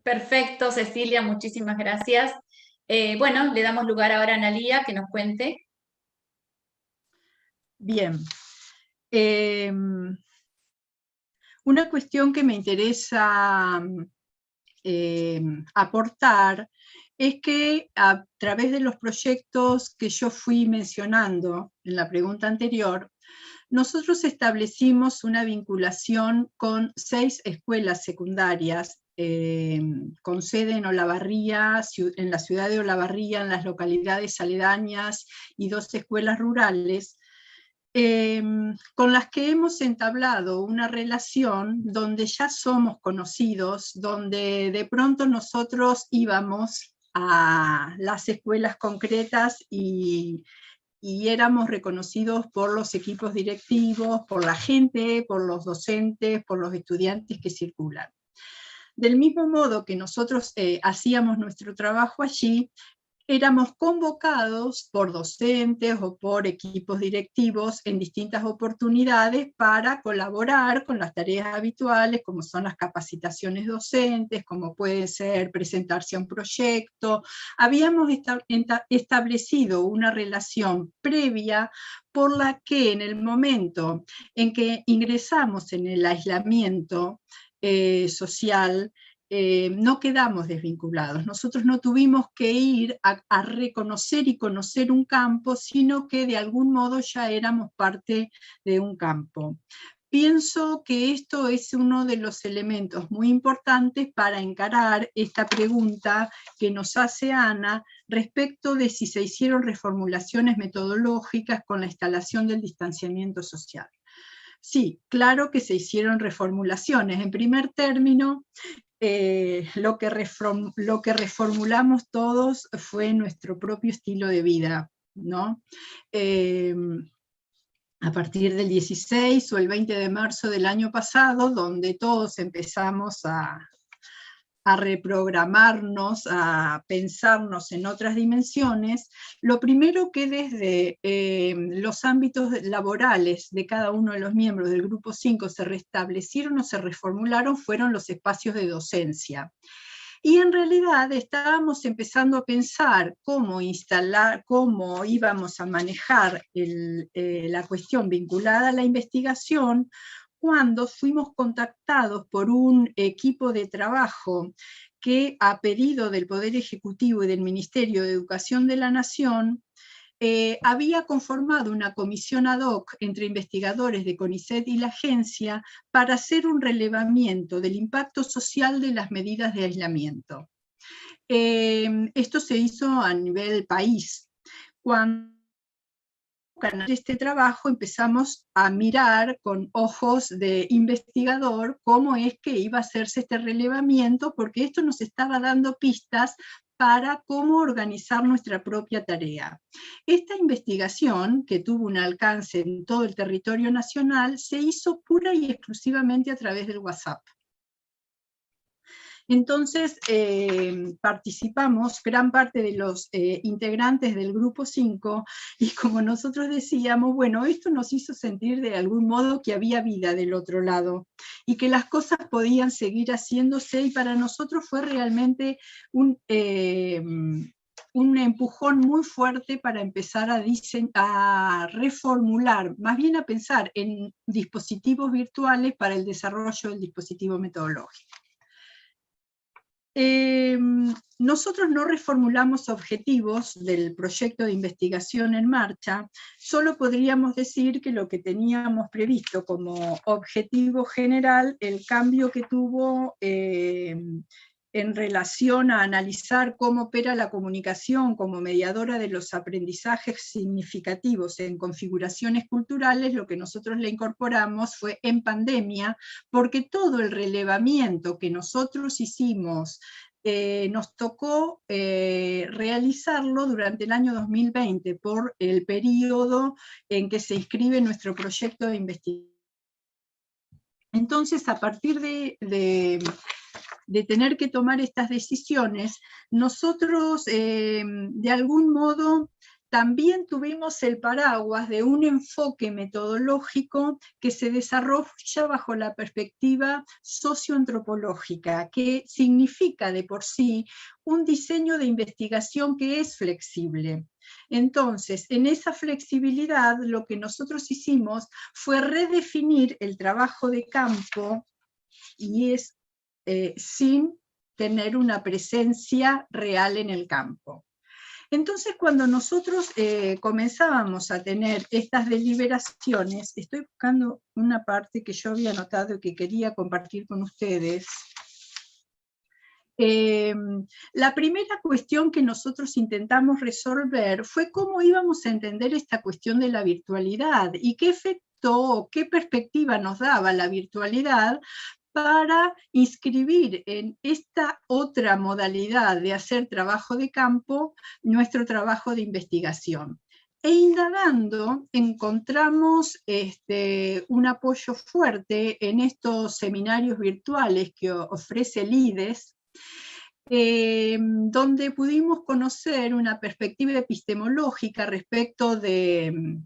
Perfecto, Cecilia, muchísimas gracias. Bueno, le damos lugar ahora a Analía que nos cuente. Bien. Una cuestión que me interesa aportar es que a través de los proyectos que yo fui mencionando en la pregunta anterior, nosotros establecimos una vinculación con 6 escuelas secundarias con sede en Olavarría, en la ciudad de Olavarría, en las localidades aledañas, y 2 escuelas rurales, con las que hemos entablado una relación donde ya somos conocidos, donde de pronto nosotros íbamos a las escuelas concretas y éramos reconocidos por los equipos directivos, por la gente, por los docentes, por los estudiantes que circulan. Del mismo modo que nosotros hacíamos nuestro trabajo allí, éramos convocados por docentes o por equipos directivos en distintas oportunidades para colaborar con las tareas habituales, como son las capacitaciones docentes, como puede ser presentarse a un proyecto. Habíamos establecido una relación previa por la que en el momento en que ingresamos en el aislamiento social, no quedamos desvinculados. Nosotros no tuvimos que ir a reconocer y conocer un campo, sino que de algún modo ya éramos parte de un campo. Pienso que esto es uno de los elementos muy importantes para encarar esta pregunta que nos hace Ana respecto de si se hicieron reformulaciones metodológicas con la instalación del distanciamiento social. Sí, claro que se hicieron reformulaciones. En primer término, lo que reformulamos todos fue nuestro propio estilo de vida, ¿no? A partir del 16 o el 20 de marzo del año pasado, donde todos empezamos a reprogramarnos, a pensarnos en otras dimensiones, lo primero que desde los ámbitos laborales de cada uno de los miembros del Grupo 5 se restablecieron o se reformularon fueron los espacios de docencia. Y en realidad estábamos empezando a pensar cómo íbamos a manejar la cuestión vinculada a la investigación, cuando fuimos contactados por un equipo de trabajo que, a pedido del Poder Ejecutivo y del Ministerio de Educación de la Nación, había conformado una comisión ad hoc entre investigadores de CONICET y la agencia para hacer un relevamiento del impacto social de las medidas de aislamiento. Esto se hizo a nivel país. Cuando buscan este trabajo, empezamos a mirar con ojos de investigador cómo es que iba a hacerse este relevamiento, porque esto nos estaba dando pistas para cómo organizar nuestra propia tarea. Esta investigación, que tuvo un alcance en todo el territorio nacional, se hizo pura y exclusivamente a través del WhatsApp. Entonces, participamos gran parte de los integrantes del Grupo 5, y como nosotros decíamos, bueno, esto nos hizo sentir de algún modo que había vida del otro lado, y que las cosas podían seguir haciéndose, y para nosotros fue realmente un empujón muy fuerte para empezar a reformular, más bien a pensar en dispositivos virtuales para el desarrollo del dispositivo metodológico. Nosotros no reformulamos objetivos del proyecto de investigación en marcha, solo podríamos decir que lo que teníamos previsto como objetivo general, el cambio que tuvo en relación a analizar cómo opera la comunicación como mediadora de los aprendizajes significativos en configuraciones culturales, lo que nosotros le incorporamos fue en pandemia, porque todo el relevamiento que nosotros hicimos nos tocó realizarlo durante el año 2020, por el periodo en que se inscribe nuestro proyecto de investigación. Entonces, a partir de tener que tomar estas decisiones, nosotros de algún modo también tuvimos el paraguas de un enfoque metodológico que se desarrolla bajo la perspectiva socioantropológica, que significa de por sí un diseño de investigación que es flexible. Entonces, en esa flexibilidad, lo que nosotros hicimos fue redefinir el trabajo de campo, y es sin tener una presencia real en el campo. Entonces, cuando nosotros comenzábamos a tener estas deliberaciones, estoy buscando una parte que yo había anotado y que quería compartir con ustedes. La primera cuestión que nosotros intentamos resolver fue cómo íbamos a entender esta cuestión de la virtualidad y qué efecto o qué perspectiva nos daba la virtualidad para inscribir en esta otra modalidad de hacer trabajo de campo nuestro trabajo de investigación. E indagando, encontramos un apoyo fuerte en estos seminarios virtuales que ofrece el IDES, donde pudimos conocer una perspectiva epistemológica respecto de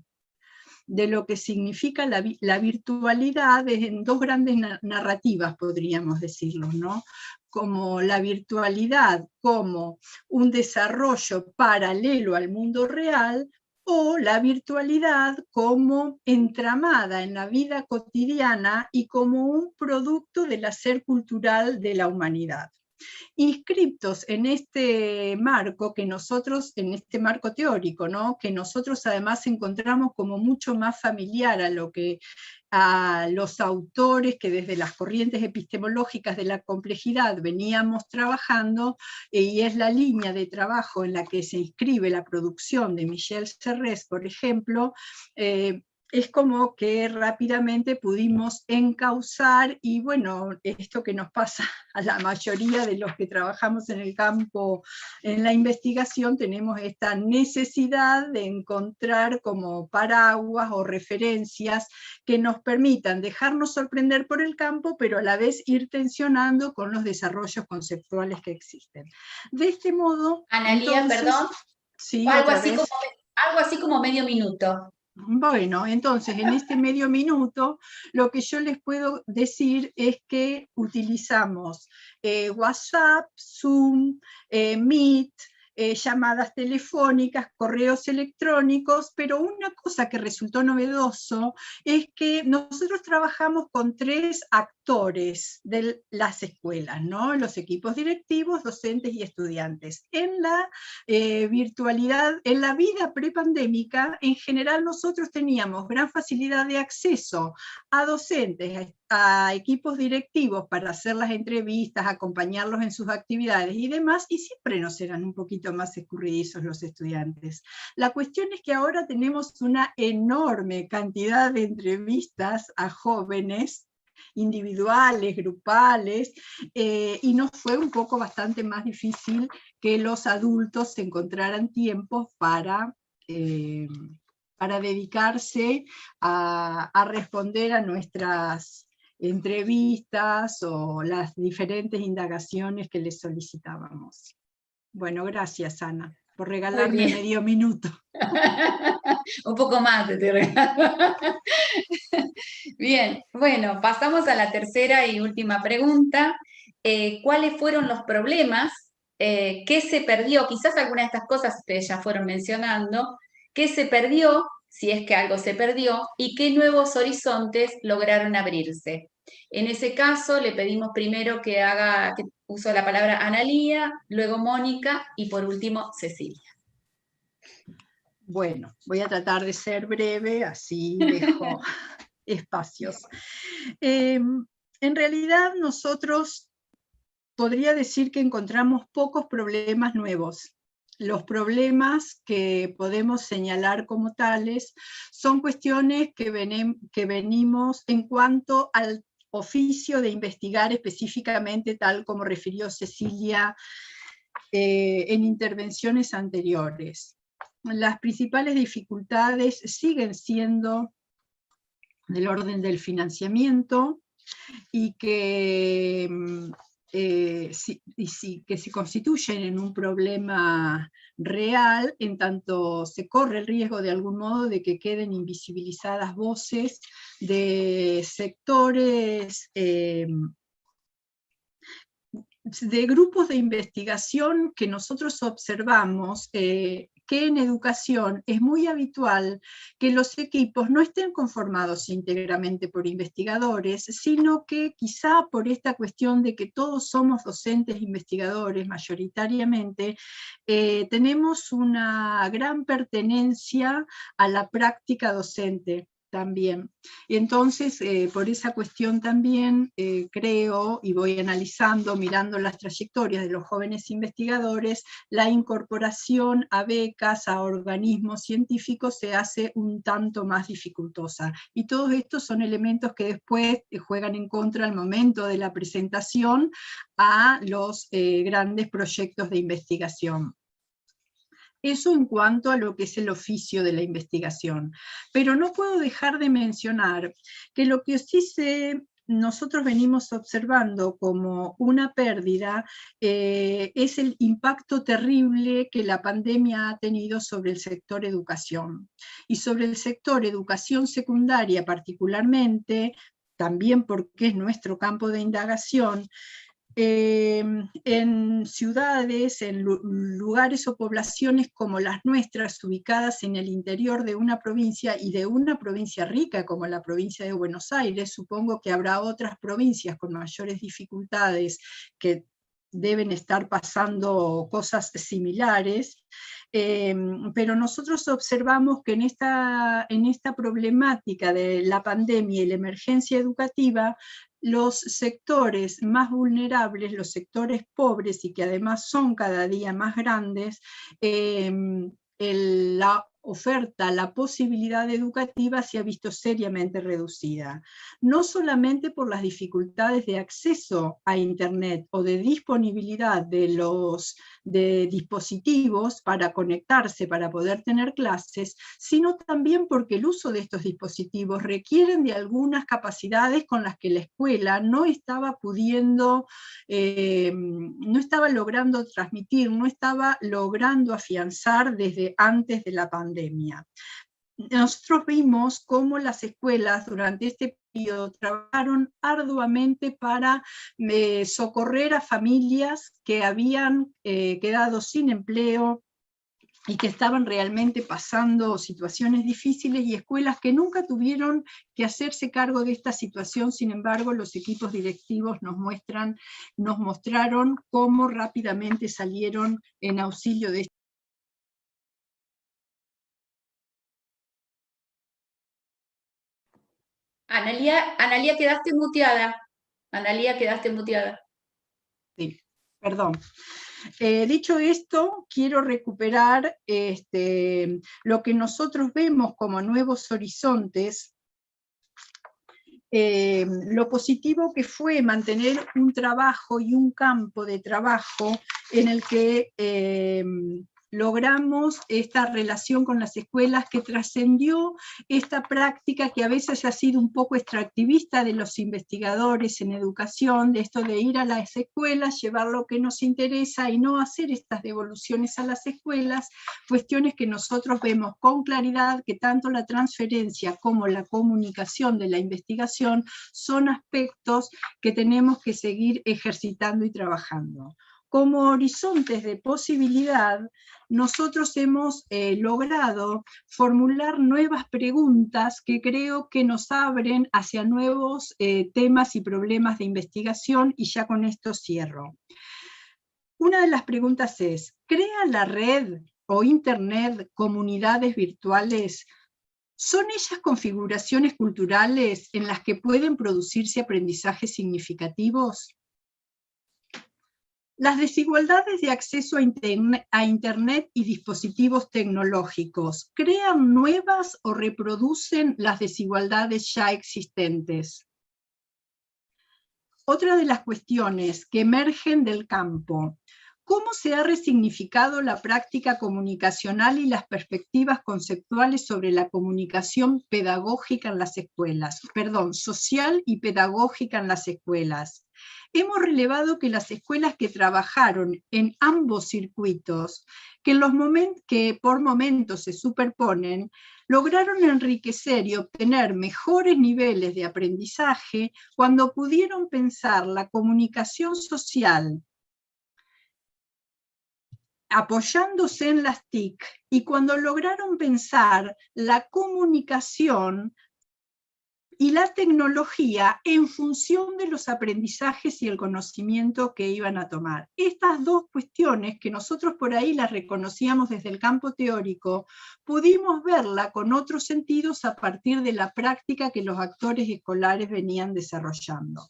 lo que significa la virtualidad en dos grandes narrativas, podríamos decirlo, ¿no? Como la virtualidad como un desarrollo paralelo al mundo real, o la virtualidad como entramada en la vida cotidiana y como un producto del hacer cultural de la humanidad. Inscriptos en este marco en este marco teórico, ¿no? Que nosotros además encontramos como mucho más familiar a los autores que desde las corrientes epistemológicas de la complejidad veníamos trabajando, y es la línea de trabajo en la que se inscribe la producción de Michel Serres, por ejemplo. Es como que rápidamente pudimos encauzar, y bueno, esto que nos pasa a la mayoría de los que trabajamos en el campo, en la investigación, tenemos esta necesidad de encontrar como paraguas o referencias que nos permitan dejarnos sorprender por el campo, pero a la vez ir tensionando con los desarrollos conceptuales que existen. De este modo... Analía, entonces, perdón, sí, algo así como medio minuto. Bueno, entonces en este medio minuto lo que yo les puedo decir es que utilizamos WhatsApp, Zoom, Meet, llamadas telefónicas, correos electrónicos, pero una cosa que resultó novedoso es que nosotros trabajamos con 3 actores de las escuelas, ¿no? Los equipos directivos, docentes y estudiantes. En la virtualidad, en la vida prepandémica, en general nosotros teníamos gran facilidad de acceso a docentes, a equipos directivos para hacer las entrevistas, acompañarlos en sus actividades y demás, y siempre nos eran un poquito más escurridizos los estudiantes. La cuestión es que ahora tenemos una enorme cantidad de entrevistas a jóvenes, individuales, grupales, y nos fue un poco bastante más difícil que los adultos se encontraran tiempo para dedicarse a responder a nuestras entrevistas o las diferentes indagaciones que les solicitábamos. Bueno, gracias, Ana, por regalarme medio minuto. Un poco más te estoy regalando. Bien, bueno, pasamos a la tercera y última pregunta. ¿Cuáles fueron los problemas? ¿Qué se perdió? Quizás algunas de estas cosas ustedes ya fueron mencionando. ¿Qué se perdió, si es que algo se perdió? ¿Y qué nuevos horizontes lograron abrirse? En ese caso, le pedimos primero que uso la palabra Analía, luego Mónica y por último Cecilia. Bueno, voy a tratar de ser breve, así dejo espacios. En realidad nosotros podría decir que encontramos pocos problemas nuevos. Los problemas que podemos señalar como tales son cuestiones que venimos en cuanto al oficio de investigar específicamente, tal como refirió Cecilia en intervenciones anteriores. Las principales dificultades siguen siendo del orden del financiamiento y que se constituyen en un problema real, en tanto se corre el riesgo de algún modo de que queden invisibilizadas voces de sectores, de grupos de investigación que nosotros observamos que en educación es muy habitual que los equipos no estén conformados íntegramente por investigadores, sino que quizá por esta cuestión de que todos somos docentes investigadores mayoritariamente, tenemos una gran pertenencia a la práctica docente también. Y entonces, por esa cuestión también creo, y voy analizando, mirando las trayectorias de los jóvenes investigadores, la incorporación a becas, a organismos científicos se hace un tanto más dificultosa. Y todos estos son elementos que después juegan en contra al momento de la presentación a los grandes proyectos de investigación. Eso en cuanto a lo que es el oficio de la investigación. Pero no puedo dejar de mencionar que lo que sí nosotros venimos observando como una pérdida es el impacto terrible que la pandemia ha tenido sobre el sector educación. Y sobre el sector educación secundaria particularmente, también porque es nuestro campo de indagación, en ciudades, en lugares o poblaciones como las nuestras, ubicadas en el interior de una provincia y de una provincia rica como la provincia de Buenos Aires, supongo que habrá otras provincias con mayores dificultades que deben estar pasando cosas similares, pero nosotros observamos que en esta problemática de la pandemia y la emergencia educativa, los sectores más vulnerables, los sectores pobres y que además son cada día más grandes, la oferta, la posibilidad educativa se ha visto seriamente reducida. No solamente por las dificultades de acceso a Internet o de disponibilidad de dispositivos para conectarse, para poder tener clases, sino también porque el uso de estos dispositivos requieren de algunas capacidades con las que la escuela no estaba pudiendo, no estaba logrando transmitir, no estaba logrando afianzar desde antes de la pandemia. Nosotros vimos cómo las escuelas durante este periodo trabajaron arduamente para socorrer a familias que habían quedado sin empleo y que estaban realmente pasando situaciones difíciles, y escuelas que nunca tuvieron que hacerse cargo de esta situación. Sin embargo, los equipos directivos nos mostraron cómo rápidamente salieron en auxilio de Analía, quedaste muteada. Analía, quedaste muteada. Sí, perdón. Dicho esto, quiero recuperar lo que nosotros vemos como nuevos horizontes, lo positivo que fue mantener un trabajo y un campo de trabajo en el que logramos esta relación con las escuelas que trascendió esta práctica que a veces ha sido un poco extractivista de los investigadores en educación, de esto de ir a las escuelas, llevar lo que nos interesa y no hacer estas devoluciones a las escuelas, cuestiones que nosotros vemos con claridad que tanto la transferencia como la comunicación de la investigación son aspectos que tenemos que seguir ejercitando y trabajando. Como horizontes de posibilidad, nosotros hemos logrado formular nuevas preguntas que creo que nos abren hacia nuevos temas y problemas de investigación, y ya con esto cierro. Una de las preguntas es, ¿crea la red o internet comunidades virtuales? ¿Son ellas configuraciones culturales en las que pueden producirse aprendizajes significativos? Las desigualdades de acceso a Internet y dispositivos tecnológicos, ¿crean nuevas o reproducen las desigualdades ya existentes? Otra de las cuestiones que emergen del campo: ¿cómo se ha resignificado la práctica comunicacional y las perspectivas conceptuales sobre la comunicación pedagógica en las escuelas? Social y pedagógica en las escuelas. Hemos relevado que las escuelas que trabajaron en ambos circuitos, que por momentos se superponen, lograron enriquecer y obtener mejores niveles de aprendizaje cuando pudieron pensar la comunicación social apoyándose en las TIC, y cuando lograron pensar la comunicación y la tecnología en función de los aprendizajes y el conocimiento que iban a tomar. Estas dos cuestiones, que nosotros por ahí las reconocíamos desde el campo teórico, pudimos verla con otros sentidos a partir de la práctica que los actores escolares venían desarrollando.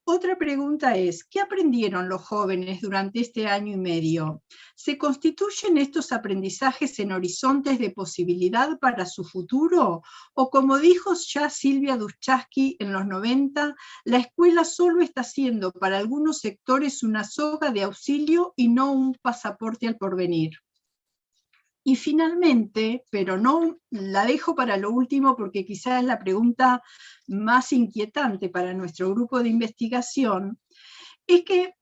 Otra pregunta es, ¿qué aprendieron los jóvenes durante este año y medio? ¿Se constituyen estos aprendizajes en horizontes de posibilidad para su futuro? O como dijo ya Silvia Duchaski en los 90, la escuela solo está siendo para algunos sectores una soga de auxilio y no un pasaporte al porvenir. Y finalmente, pero no la dejo para lo último porque quizás es la pregunta más inquietante para nuestro grupo de investigación, es que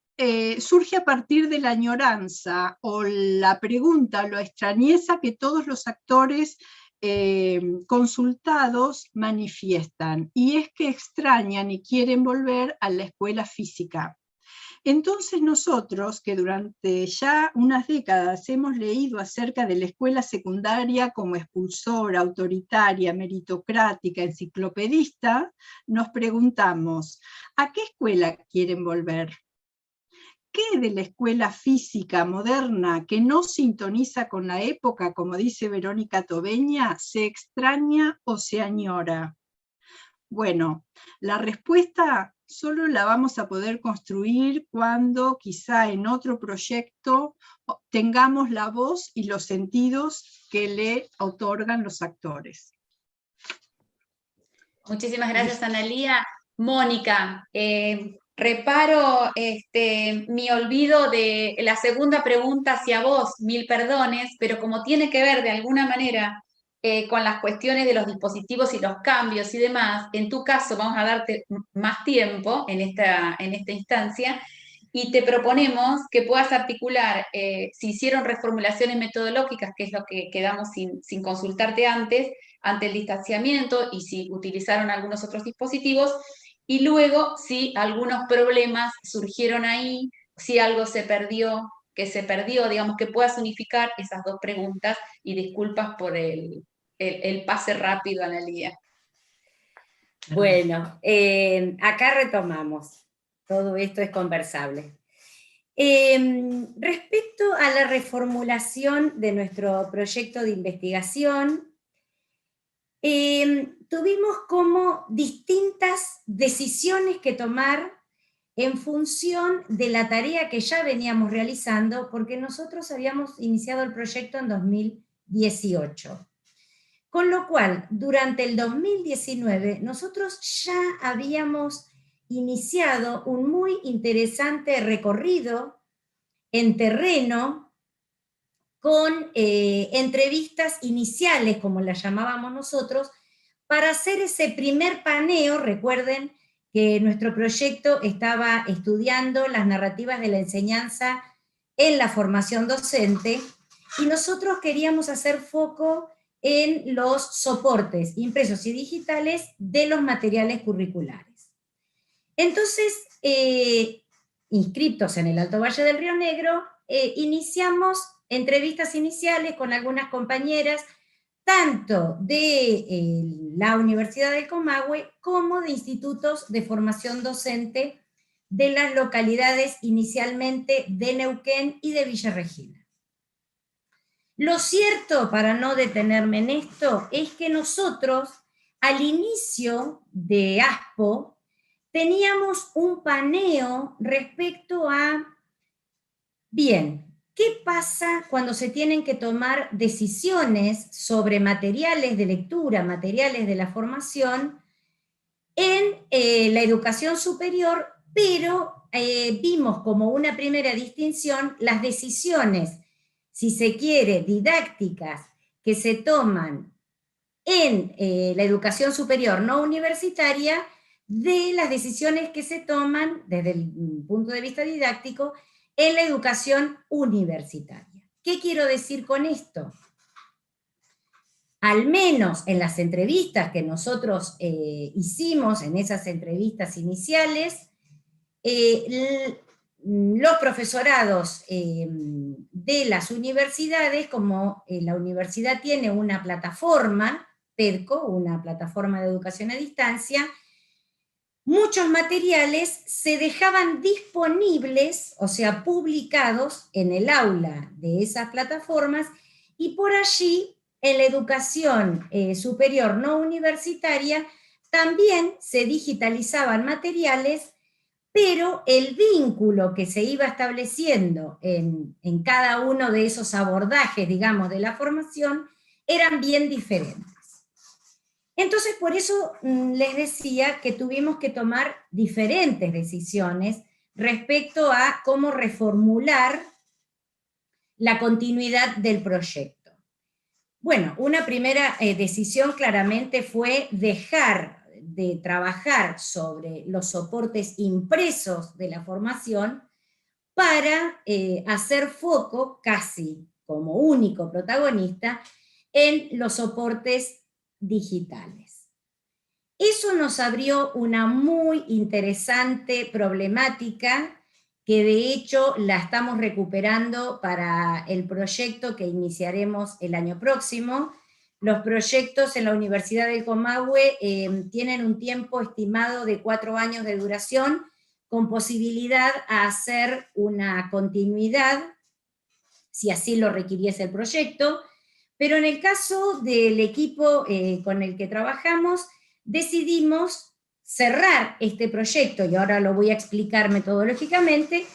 surge a partir de la añoranza o la pregunta, la extrañeza que todos los actores consultados manifiestan, y es que extrañan y quieren volver a la escuela física. Entonces nosotros, que durante ya unas décadas hemos leído acerca de la escuela secundaria como expulsora, autoritaria, meritocrática, enciclopedista, nos preguntamos, ¿a qué escuela quieren volver? ¿Qué de la escuela física moderna que no sintoniza con la época, como dice Verónica Tobeña, se extraña o se añora? Bueno, la respuesta solo la vamos a poder construir cuando quizá en otro proyecto tengamos la voz y los sentidos que le otorgan los actores. Muchísimas gracias, Analía. Mónica, reparo mi olvido de la segunda pregunta hacia vos, mil perdones, pero como tiene que ver de alguna manera con las cuestiones de los dispositivos y los cambios y demás, en tu caso vamos a darte más tiempo en esta instancia, y te proponemos que puedas articular, si hicieron reformulaciones metodológicas, que es lo que quedamos sin consultarte antes, ante el distanciamiento, y si utilizaron algunos otros dispositivos, y luego si algunos problemas surgieron ahí, si algo se perdió, digamos, que puedas unificar esas dos preguntas, y disculpas por el pase rápido, Analía. Bueno, acá retomamos. Todo esto es conversable. Respecto a la reformulación de nuestro proyecto de investigación, tuvimos como distintas decisiones que tomar en función de la tarea que ya veníamos realizando, porque nosotros habíamos iniciado el proyecto en 2018. Con lo cual, durante el 2019, nosotros ya habíamos iniciado un muy interesante recorrido en terreno con entrevistas iniciales, como las llamábamos nosotros, para hacer ese primer paneo. Recuerden que nuestro proyecto estaba estudiando las narrativas de la enseñanza en la formación docente, y nosotros queríamos hacer foco en los soportes impresos y digitales de los materiales curriculares. Entonces, inscriptos en el Alto Valle del Río Negro, iniciamos entrevistas iniciales con algunas compañeras, tanto de la Universidad del Comahue como de institutos de formación docente de las localidades inicialmente de Neuquén y de Villa Regina. Lo cierto, para no detenerme en esto, es que nosotros, al inicio de ASPO, teníamos un paneo respecto a, bien, ¿qué pasa cuando se tienen que tomar decisiones sobre materiales de lectura, materiales de la formación en la educación superior? Pero vimos como una primera distinción las decisiones, si se quiere, didácticas, que se toman en la educación superior no universitaria, de las decisiones que se toman desde el punto de vista didáctico en la educación universitaria. ¿Qué quiero decir con esto? Al menos en las entrevistas que nosotros hicimos, en esas entrevistas iniciales, los profesorados de las universidades, como la universidad tiene una plataforma, PEDCO, una plataforma de educación a distancia, muchos materiales se dejaban disponibles, o sea, publicados en el aula de esas plataformas, y por allí, en la educación superior no universitaria, también se digitalizaban materiales, pero el vínculo que se iba estableciendo en cada uno de esos abordajes, digamos, de la formación, eran bien diferentes. Entonces, por eso les decía que tuvimos que tomar diferentes decisiones respecto a cómo reformular la continuidad del proyecto. Bueno, una primera decisión claramente fue dejar de trabajar sobre los soportes impresos de la formación para hacer foco, casi como único protagonista, en los soportes digitales. Eso nos abrió una muy interesante problemática, que de hecho la estamos recuperando para el proyecto que iniciaremos el año próximo. Los proyectos en la Universidad del Comahue tienen un tiempo estimado de 4 años de duración, con posibilidad a hacer una continuidad, si así lo requiriese el proyecto, pero en el caso del equipo con el que trabajamos, decidimos cerrar este proyecto, y ahora lo voy a explicar metodológicamente,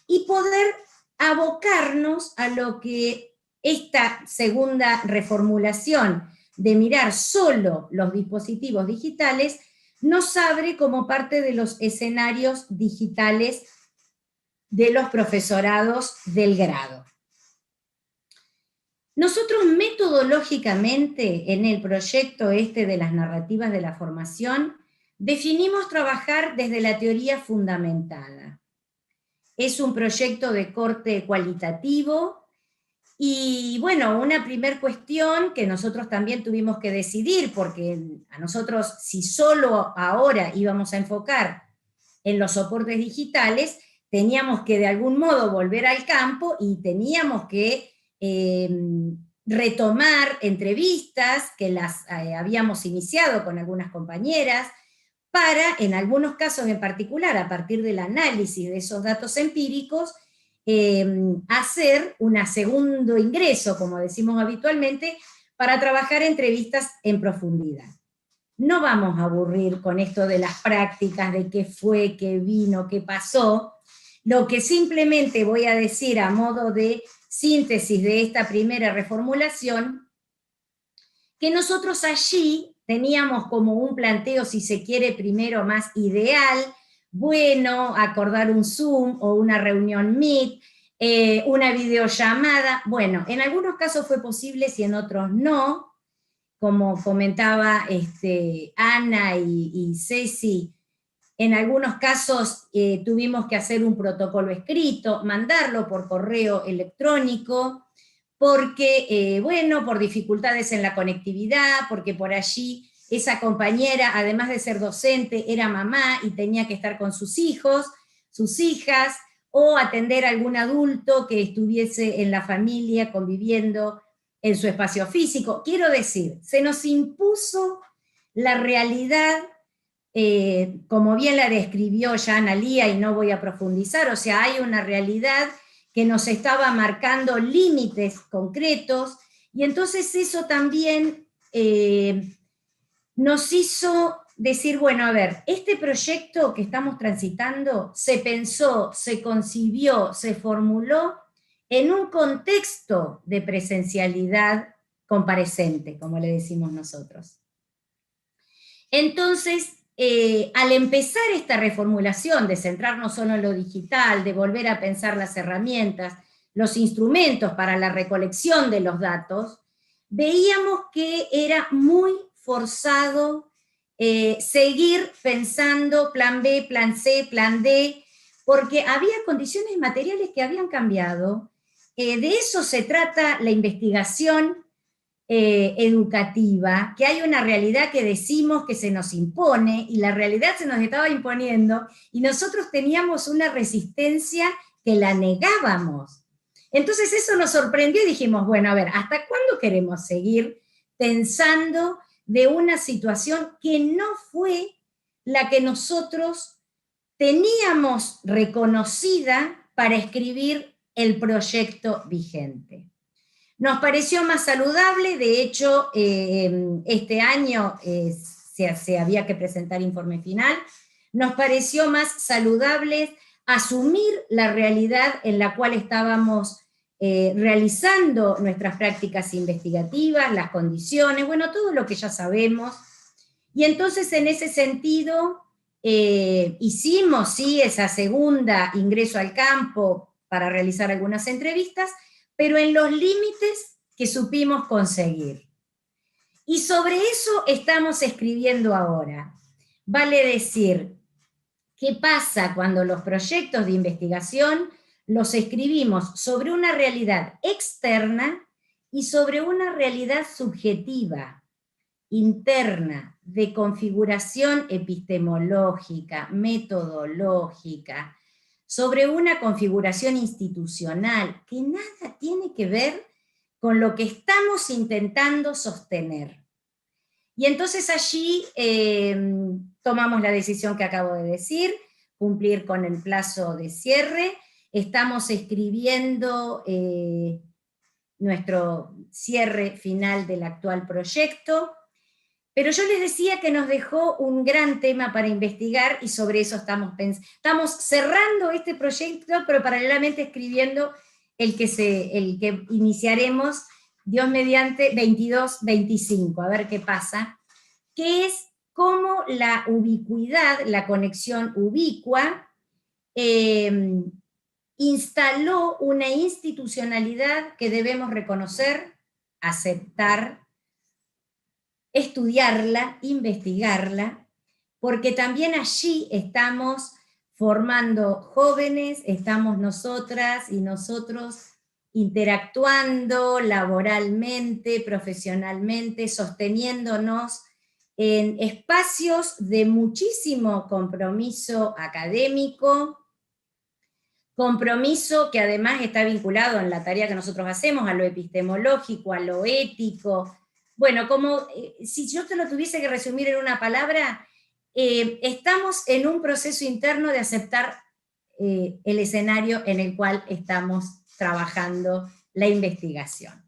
y poder abocarnos a lo que esta segunda reformulación de mirar solo los dispositivos digitales nos abre como parte de los escenarios digitales de los profesorados del grado. Nosotros metodológicamente en el proyecto este de las narrativas de la formación definimos trabajar desde la teoría fundamentada. Es un proyecto de corte cualitativo y bueno, una primer cuestión que nosotros también tuvimos que decidir, porque a nosotros si solo ahora íbamos a enfocar en los soportes digitales, teníamos que de algún modo volver al campo y teníamos que retomar entrevistas que las habíamos iniciado con algunas compañeras, para, en algunos casos en particular, a partir del análisis de esos datos empíricos, hacer un segundo ingreso, como decimos habitualmente, para trabajar entrevistas en profundidad. No vamos a aburrir con esto de las prácticas, de qué fue, qué vino, qué pasó. Lo que simplemente voy a decir a modo de síntesis de esta primera reformulación, que nosotros allí teníamos como un planteo, si se quiere, primero más ideal, bueno, acordar un Zoom o una reunión Meet, una videollamada. Bueno, en algunos casos fue posible, y en otros no. Como comentaba Ana y Ceci, en algunos casos tuvimos que hacer un protocolo escrito, mandarlo por correo electrónico, porque, bueno, por dificultades en la conectividad, porque por allí esa compañera, además de ser docente, era mamá y tenía que estar con sus hijos, sus hijas, o atender a algún adulto que estuviese en la familia conviviendo en su espacio físico. Quiero decir, se nos impuso la realidad, como bien la describió ya Analía, y no voy a profundizar, o sea, hay una realidad que nos estaba marcando límites concretos, y entonces eso también nos hizo decir, bueno, a ver, este proyecto que estamos transitando se pensó, se concibió, se formuló en un contexto de presencialidad comparecente, como le decimos nosotros. Entonces, al empezar esta reformulación de centrarnos solo en lo digital, de volver a pensar las herramientas, los instrumentos para la recolección de los datos, veíamos que era muy forzado seguir pensando plan B, plan C, plan D, porque había condiciones materiales que habían cambiado. De eso se trata la investigación educativa, que hay una realidad que decimos que se nos impone, y la realidad se nos estaba imponiendo, y nosotros teníamos una resistencia que la negábamos. Entonces eso nos sorprendió y dijimos, bueno, a ver, ¿hasta cuándo queremos seguir pensando de una situación que no fue la que nosotros teníamos reconocida para escribir el proyecto vigente? Nos pareció más saludable, de hecho, este año se había que presentar informe final, nos pareció más saludable asumir la realidad en la cual estábamos realizando nuestras prácticas investigativas, las condiciones, bueno, todo lo que ya sabemos, y entonces en ese sentido hicimos, sí, esa segunda ingreso al campo para realizar algunas entrevistas, pero en los límites que supimos conseguir. Y sobre eso estamos escribiendo ahora. Vale decir, ¿qué pasa cuando los proyectos de investigación los escribimos sobre una realidad externa y sobre una realidad subjetiva, interna, de configuración epistemológica, metodológica, sobre una configuración institucional que nada tiene que ver con lo que estamos intentando sostener? Y entonces allí tomamos la decisión que acabo de decir, cumplir con el plazo de cierre. Estamos escribiendo nuestro cierre final del actual proyecto, pero yo les decía que nos dejó un gran tema para investigar, y sobre eso estamos cerrando este proyecto, pero paralelamente escribiendo el que iniciaremos, Dios mediante, 22-25, a ver qué pasa, que es cómo la ubicuidad, la conexión ubicua, instaló una institucionalidad que debemos reconocer, aceptar, estudiarla, investigarla, porque también allí estamos formando jóvenes, estamos nosotras y nosotros interactuando laboralmente, profesionalmente, sosteniéndonos en espacios de muchísimo compromiso académico, compromiso que además está vinculado en la tarea que nosotros hacemos a lo epistemológico, a lo ético. Bueno, como si yo te lo tuviese que resumir en una palabra, estamos en un proceso interno de aceptar el escenario en el cual estamos trabajando la investigación.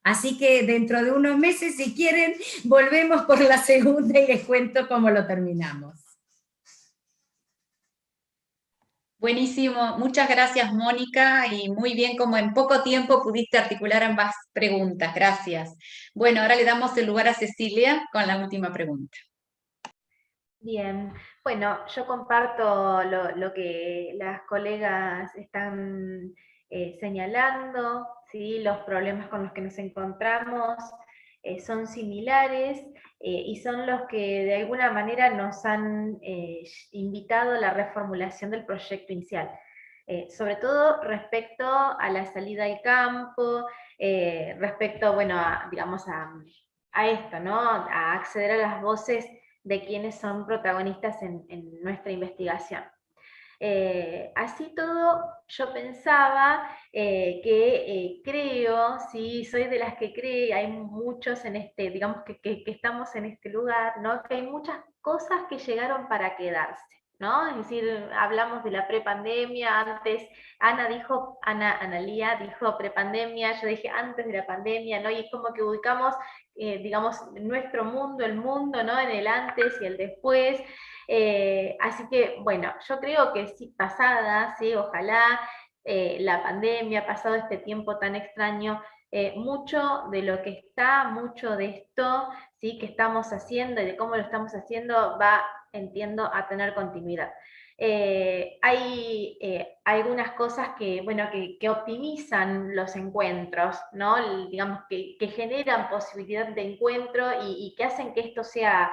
Así que dentro de unos meses, si quieren, volvemos por la segunda y les cuento cómo lo terminamos. Buenísimo, muchas gracias Mónica, y muy bien como en poco tiempo pudiste articular ambas preguntas, gracias. Bueno, ahora le damos el lugar a Cecilia con la última pregunta. Bien, bueno, yo comparto lo que las colegas están señalando, ¿sí? Los problemas con los que nos encontramos son similares y son los que de alguna manera nos han invitado a la reformulación del proyecto inicial. Sobre todo respecto a la salida al campo, respecto, bueno, digamos, a esto, ¿no? A acceder a las voces de quienes son protagonistas en nuestra investigación. Así todo, yo pensaba que creo, sí, soy de las que cree, hay muchos en este, digamos que estamos en este lugar, ¿no? Que hay muchas cosas que llegaron para quedarse, ¿no? Es decir, hablamos de la prepandemia, antes Analía dijo prepandemia, yo dije antes de la pandemia, ¿no? Y es como que ubicamos, digamos, nuestro mundo, el mundo, ¿no? En el antes y el después. Así que, bueno, yo creo que sí, pasada, sí, ojalá la pandemia, pasado este tiempo tan extraño, mucho de lo que está, mucho de esto, sí, que estamos haciendo y de cómo lo estamos haciendo va, entiendo, a tener continuidad. Hay algunas cosas que, bueno, que optimizan los encuentros, ¿no? Digamos, que generan posibilidad de encuentro y que hacen que esto sea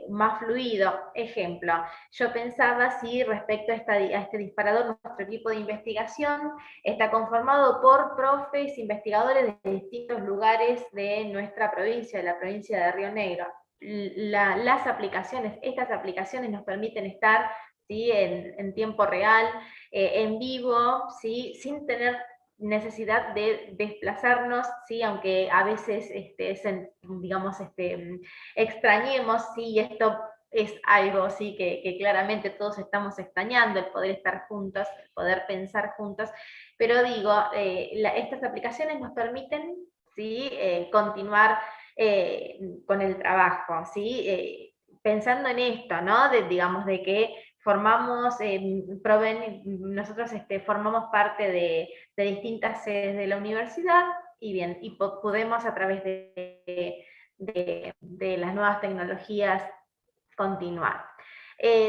más fluido. Ejemplo, yo pensaba si respecto a este disparador, nuestro equipo de investigación está conformado por profes, investigadores de distintos lugares de nuestra provincia, de la provincia de Río Negro. Las aplicaciones, estas aplicaciones nos permiten estar, ¿sí? en tiempo real, en vivo, ¿sí? Sin tener necesidad de desplazarnos, ¿sí? Aunque a veces digamos, extrañemos, ¿sí? Y esto es algo, ¿sí? que claramente todos estamos extrañando, el poder estar juntos, el poder pensar juntos, pero digo, estas aplicaciones nos permiten, ¿sí? Continuar con el trabajo, ¿sí? Pensando en esto, ¿no? Digamos, de que formamos, nosotros formamos parte de distintas sedes de la universidad, y bien, y podemos a través de las nuevas tecnologías continuar.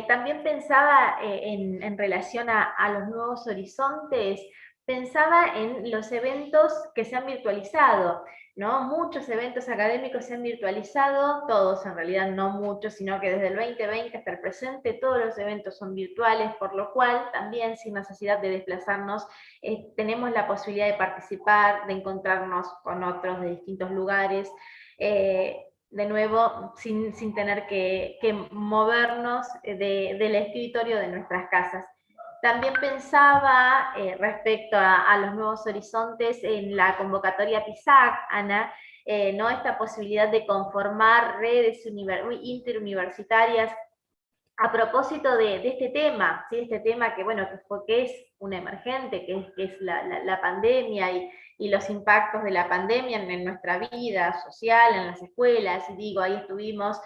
También pensaba en relación a los nuevos horizontes, pensaba en los eventos que se han virtualizado, ¿no? Muchos eventos académicos se han virtualizado, todos en realidad no muchos, sino que desde el 2020 hasta el presente todos los eventos son virtuales, por lo cual también sin necesidad de desplazarnos tenemos la posibilidad de participar, de encontrarnos con otros de distintos lugares, de nuevo, sin tener que movernos del escritorio de nuestras casas. También pensaba respecto a los nuevos horizontes en la convocatoria PISAC, Ana, ¿no? Esta posibilidad de conformar redes interuniversitarias a propósito de este tema, ¿sí? Este tema que, bueno, que es un emergente, que es la pandemia y los impactos de la pandemia en nuestra vida social, en las escuelas, y digo, ahí estuvimos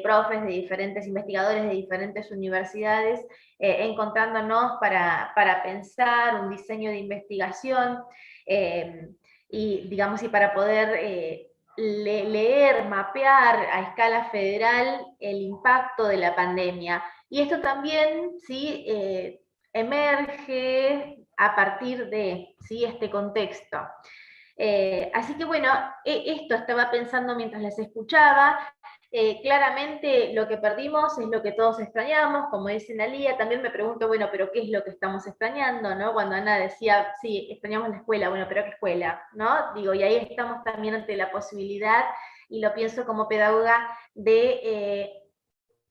profes de diferentes investigadores de diferentes universidades encontrándonos para pensar un diseño de investigación y, digamos, y para poder leer, mapear a escala federal el impacto de la pandemia. Y esto también, ¿sí? Emerge a partir de, ¿sí? Este contexto. Así que bueno, esto estaba pensando mientras les escuchaba. Claramente lo que perdimos es lo que todos extrañamos, como dice Analía. También me pregunto, bueno, pero ¿qué es lo que estamos extrañando? ¿No? Cuando Ana decía, sí, extrañamos la escuela, bueno, pero ¿qué escuela? ¿No? Digo, y ahí estamos también ante la posibilidad, y lo pienso como pedagoga, de,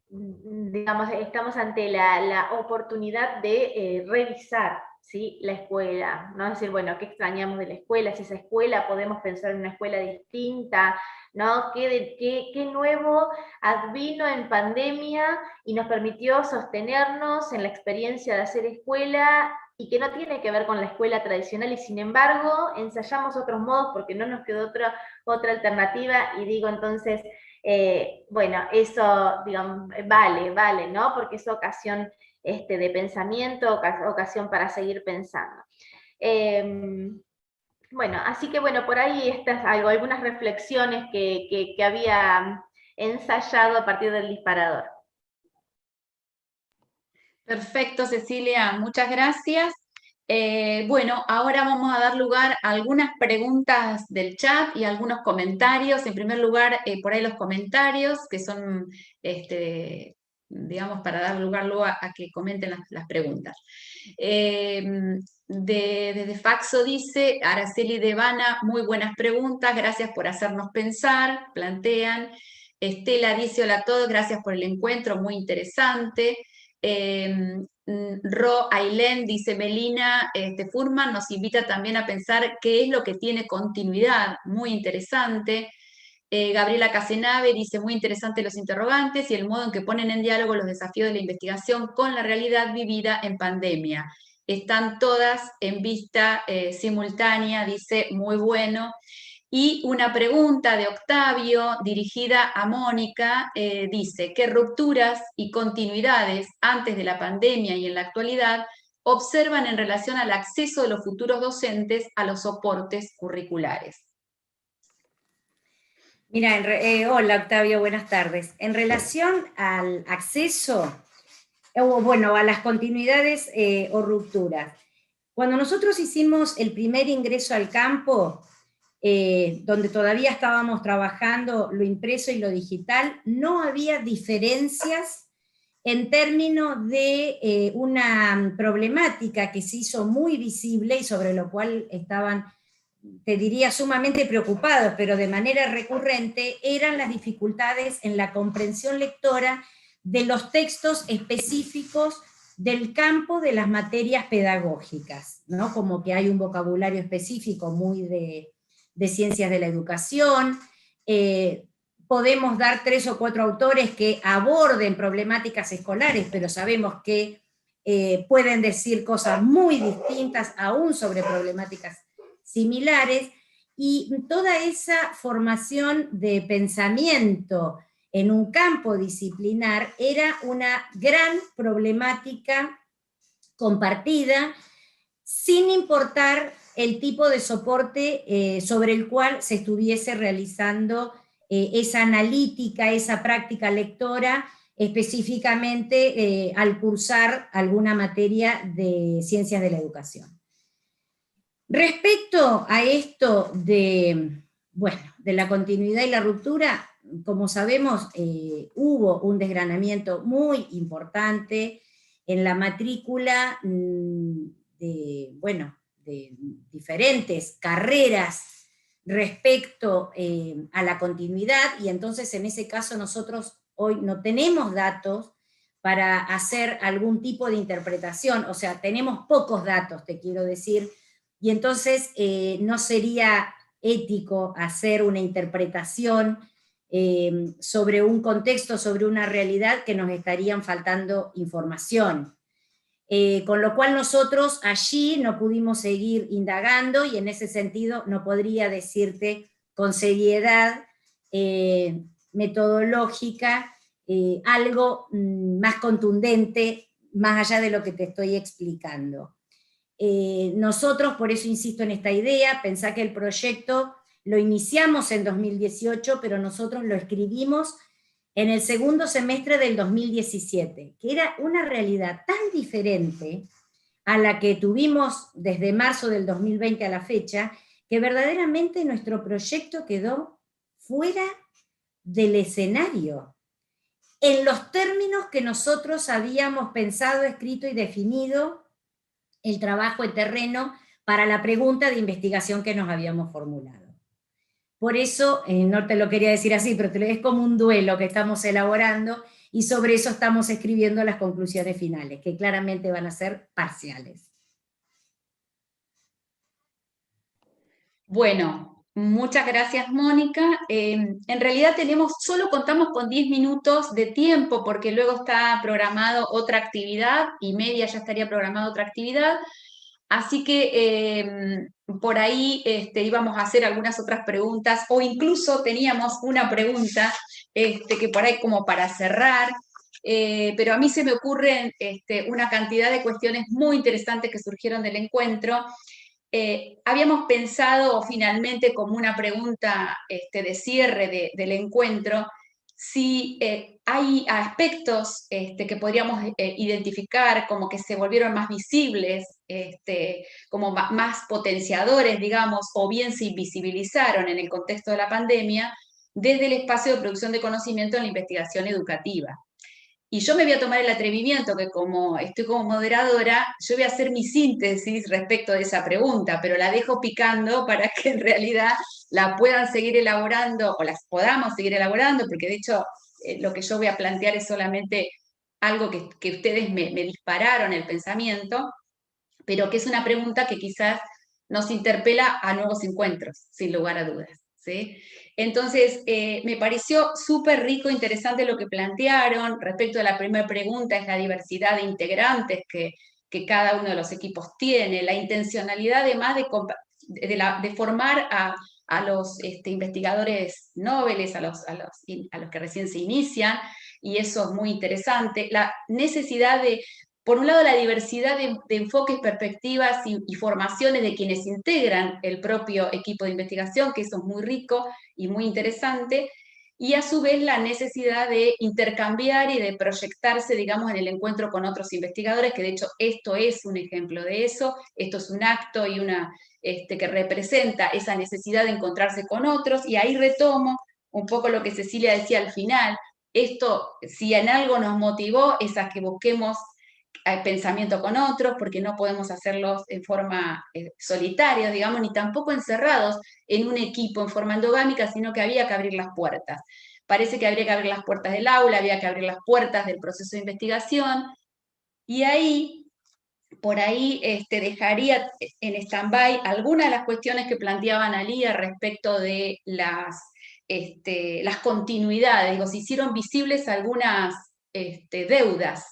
digamos, estamos ante la oportunidad de revisar, ¿sí? La escuela, ¿no? Es decir, bueno, ¿qué extrañamos de la escuela? Si esa escuela podemos pensar en una escuela distinta, ¿no? ¿Qué nuevo advino en pandemia y nos permitió sostenernos en la experiencia de hacer escuela y que no tiene que ver con la escuela tradicional, y sin embargo ensayamos otros modos porque no nos quedó otra alternativa, y digo entonces, bueno, eso, digamos, vale, ¿no? Porque es ocasión de pensamiento, ocasión para seguir pensando. Bueno, así que bueno, por ahí estas algunas reflexiones que había ensayado a partir del disparador. Perfecto, Cecilia, muchas gracias. Bueno, ahora vamos a dar lugar a algunas preguntas del chat y algunos comentarios. En primer lugar, por ahí los comentarios, que son, digamos, para dar lugar luego a que comenten las preguntas. Desde Faxo dice, Araceli Devana, muy buenas preguntas, gracias por hacernos pensar, plantean. Estela dice, hola a todos, gracias por el encuentro, muy interesante. Ro Ailén dice, Melina Furman nos invita también a pensar qué es lo que tiene continuidad, muy interesante. Gabriela Casenave dice, muy interesante los interrogantes y el modo en que ponen en diálogo los desafíos de la investigación con la realidad vivida en pandemia. Están todas en vista simultánea, dice, muy bueno. Y una pregunta de Octavio dirigida a Mónica dice, ¿qué rupturas y continuidades antes de la pandemia y en la actualidad observan en relación al acceso de los futuros docentes a los soportes curriculares? Mira, hola Octavio, buenas tardes. En relación al acceso, o bueno, a las continuidades o rupturas, cuando nosotros hicimos el primer ingreso al campo, donde todavía estábamos trabajando lo impreso y lo digital, no había diferencias en términos de una problemática que se hizo muy visible y sobre lo cual estaban, te diría, sumamente preocupados, pero de manera recurrente, eran las dificultades en la comprensión lectora de los textos específicos del campo de las materias pedagógicas, ¿no? Como que hay un vocabulario específico muy de ciencias de la educación, podemos dar 3 o 4 autores que aborden problemáticas escolares, pero sabemos que pueden decir cosas muy distintas aún sobre problemáticas similares, y toda esa formación de pensamiento en un campo disciplinar era una gran problemática compartida, sin importar el tipo de soporte sobre el cual se estuviese realizando esa analítica, esa práctica lectora, específicamente al cursar alguna materia de ciencias de la educación. Respecto a esto de, bueno, de la continuidad y la ruptura, como sabemos, hubo un desgranamiento muy importante en la matrícula de, bueno, de diferentes carreras respecto a la continuidad, y entonces en ese caso nosotros hoy no tenemos datos para hacer algún tipo de interpretación, o sea, tenemos pocos datos, te quiero decir, y entonces no sería ético hacer una interpretación sobre un contexto, sobre una realidad que nos estarían faltando información. Con lo cual nosotros allí no pudimos seguir indagando, y en ese sentido no podría decirte con seriedad metodológica algo más contundente, más allá de lo que te estoy explicando. Nosotros, por eso insisto en esta idea, pensá que el proyecto lo iniciamos en 2018, pero nosotros lo escribimos en el segundo semestre del 2017, que era una realidad tan diferente a la que tuvimos desde marzo del 2020 a la fecha, que verdaderamente nuestro proyecto quedó fuera del escenario, en los términos que nosotros habíamos pensado, escrito y definido el trabajo de terreno para la pregunta de investigación que nos habíamos formulado. Por eso, no te lo quería decir así, pero es como un duelo que estamos elaborando, y sobre eso estamos escribiendo las conclusiones finales, que claramente van a ser parciales. Bueno, muchas gracias, Mónica. En realidad solo contamos con 10 minutos de tiempo, porque luego está programado otra actividad, y media ya estaría programada otra actividad. Así que por ahí íbamos a hacer algunas otras preguntas, o incluso teníamos una pregunta que por ahí como para cerrar, pero a mí se me ocurren una cantidad de cuestiones muy interesantes que surgieron del encuentro. Habíamos pensado finalmente como una pregunta de cierre del encuentro, si hay aspectos que podríamos identificar como que se volvieron más visibles, como más potenciadores, digamos, o bien se invisibilizaron en el contexto de la pandemia, desde el espacio de producción de conocimiento en la investigación educativa. Y yo me voy a tomar el atrevimiento que como estoy como moderadora, yo voy a hacer mi síntesis respecto de esa pregunta, pero la dejo picando para que en realidad la puedan seguir elaborando o las podamos seguir elaborando, porque de hecho lo que yo voy a plantear es solamente algo que ustedes me dispararon el pensamiento, pero que es una pregunta que quizás nos interpela a nuevos encuentros, sin lugar a dudas. ¿Sí? Entonces, me pareció súper rico, interesante lo que plantearon. Respecto a la primera pregunta, es la diversidad de integrantes que cada uno de los equipos tiene, la intencionalidad además de formar a los investigadores nobles, a los que recién se inician, y eso es muy interesante. La necesidad de, por un lado, la diversidad de enfoques, perspectivas y formaciones de quienes integran el propio equipo de investigación, que eso es muy rico y muy interesante, y a su vez la necesidad de intercambiar y de proyectarse, digamos, en el encuentro con otros investigadores, que de hecho esto es un ejemplo de eso, esto es un acto y que representa esa necesidad de encontrarse con otros, y ahí retomo un poco lo que Cecilia decía al final. Esto, si en algo nos motivó, es a que busquemos pensamiento con otros, porque no podemos hacerlos en forma solitaria, digamos, ni tampoco encerrados en un equipo en forma endogámica, sino que había que abrir las puertas. Parece que habría que abrir las puertas del aula, había que abrir las puertas del proceso de investigación, y ahí, por ahí, dejaría en stand-by algunas de las cuestiones que planteaba Analía respecto de las continuidades. Digo, se hicieron visibles algunas deudas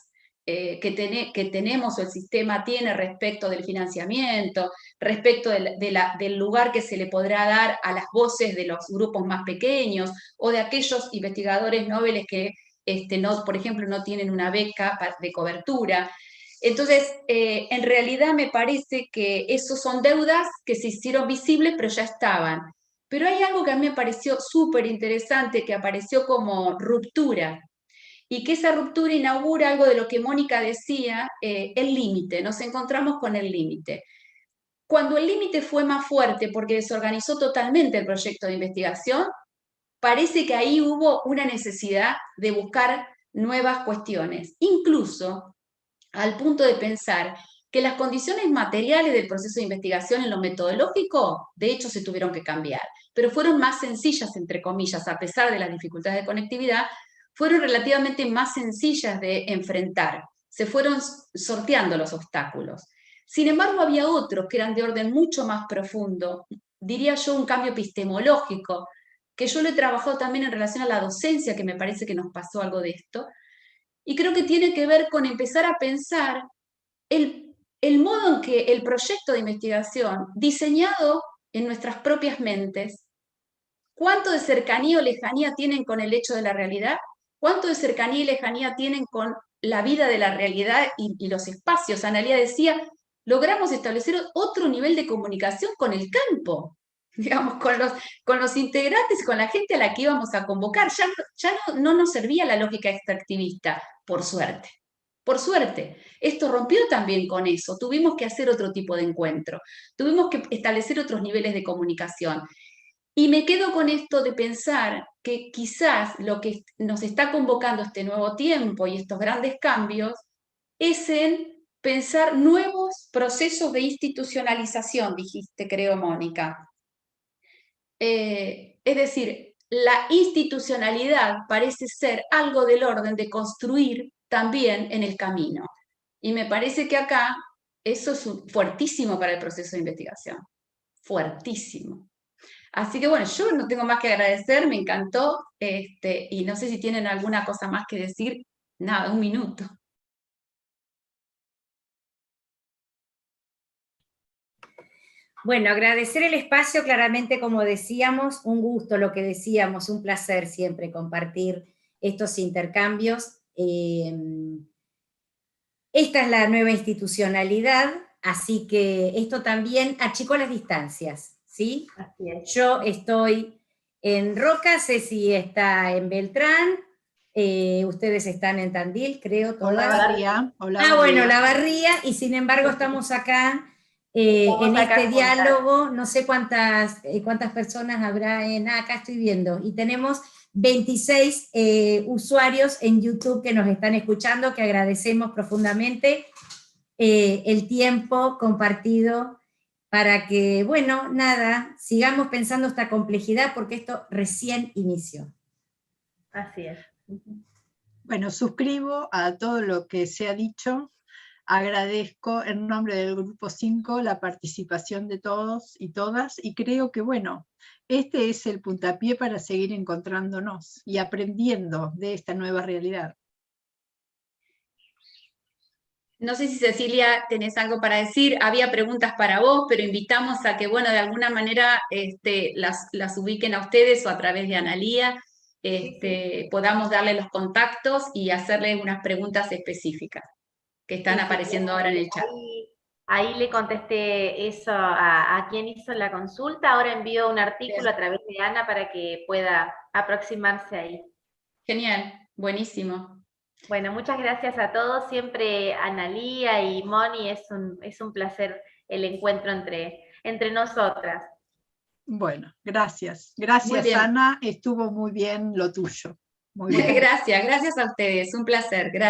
que tenemos o el sistema tiene respecto del financiamiento, respecto del lugar que se le podrá dar a las voces de los grupos más pequeños o de aquellos investigadores nobles que, por ejemplo, no tienen una beca de cobertura. Entonces, en realidad me parece que esos son deudas que se hicieron visibles, pero ya estaban. Pero hay algo que a mí me pareció súper interesante, que apareció como ruptura, y que esa ruptura inaugura algo de lo que Mónica decía, el límite. Nos encontramos con el límite. Cuando el límite fue más fuerte porque desorganizó totalmente el proyecto de investigación, parece que ahí hubo una necesidad de buscar nuevas cuestiones, incluso al punto de pensar que las condiciones materiales del proceso de investigación en lo metodológico, de hecho, se tuvieron que cambiar, pero fueron más sencillas, entre comillas, a pesar de las dificultades de conectividad, fueron relativamente más sencillas de enfrentar. Se fueron sorteando los obstáculos. Sin embargo, había otros que eran de orden mucho más profundo, diría yo un cambio epistemológico, que yo lo he trabajado también en relación a la docencia, que me parece que nos pasó algo de esto, y creo que tiene que ver con empezar a pensar el modo en que el proyecto de investigación, diseñado en nuestras propias mentes, cuánto de cercanía o lejanía tienen con el hecho de la realidad, cuánto de cercanía y lejanía tienen con la vida de la realidad y los espacios. Analía decía, logramos establecer otro nivel de comunicación con el campo, digamos, con los integrantes, con la gente a la que íbamos a convocar. Ya no nos servía la lógica extractivista, por suerte. Por suerte, esto rompió también con eso. Tuvimos que hacer otro tipo de encuentro, tuvimos que establecer otros niveles de comunicación. Y me quedo con esto de pensar que quizás lo que nos está convocando este nuevo tiempo y estos grandes cambios es en pensar nuevos procesos de institucionalización, dijiste, creo, Mónica. Es decir, la institucionalidad parece ser algo del orden de construir también en el camino. Y me parece que acá eso es fuertísimo para el proceso de investigación. Fuertísimo. Así que bueno, yo no tengo más que agradecer, me encantó, y no sé si tienen alguna cosa más que decir. Nada, un minuto. Bueno, agradecer el espacio, claramente, como decíamos, un gusto, lo que decíamos, un placer siempre compartir estos intercambios. Esta es la nueva institucionalidad, así que esto también achicó las distancias, ¿sí? Así es. Yo estoy en Roca, Ceci está en Beltrán, ustedes están en Tandil, creo, todas. Olavarría. Bueno, Olavarría, y sin embargo estamos acá en acá este juntas. diálogo, no sé cuántas personas habrá acá estoy viendo, y tenemos 26 usuarios en YouTube que nos están escuchando, que agradecemos profundamente el tiempo compartido para que, bueno, nada, sigamos pensando esta complejidad porque esto recién inició. Así es. Bueno, suscribo a todo lo que se ha dicho. Agradezco en nombre del Grupo 5 la participación de todos y todas, y creo que, bueno, este es el puntapié para seguir encontrándonos y aprendiendo de esta nueva realidad. No sé si Cecilia tenés algo para decir, había preguntas para vos, pero invitamos a que, bueno, de alguna manera las ubiquen a ustedes o a través de Analía, podamos darle los contactos y hacerle unas preguntas específicas que están apareciendo ahora en el chat. Ahí le contesté eso a quien hizo la consulta, ahora envío un artículo Bien. a través de Ana para que pueda aproximarse ahí. Genial, buenísimo. Bueno, muchas gracias a todos, siempre Analía y Moni, es un placer el encuentro entre nosotras. Bueno, gracias. Gracias, Ana, estuvo muy bien lo tuyo. Muy bien. Gracias a ustedes, un placer, gracias.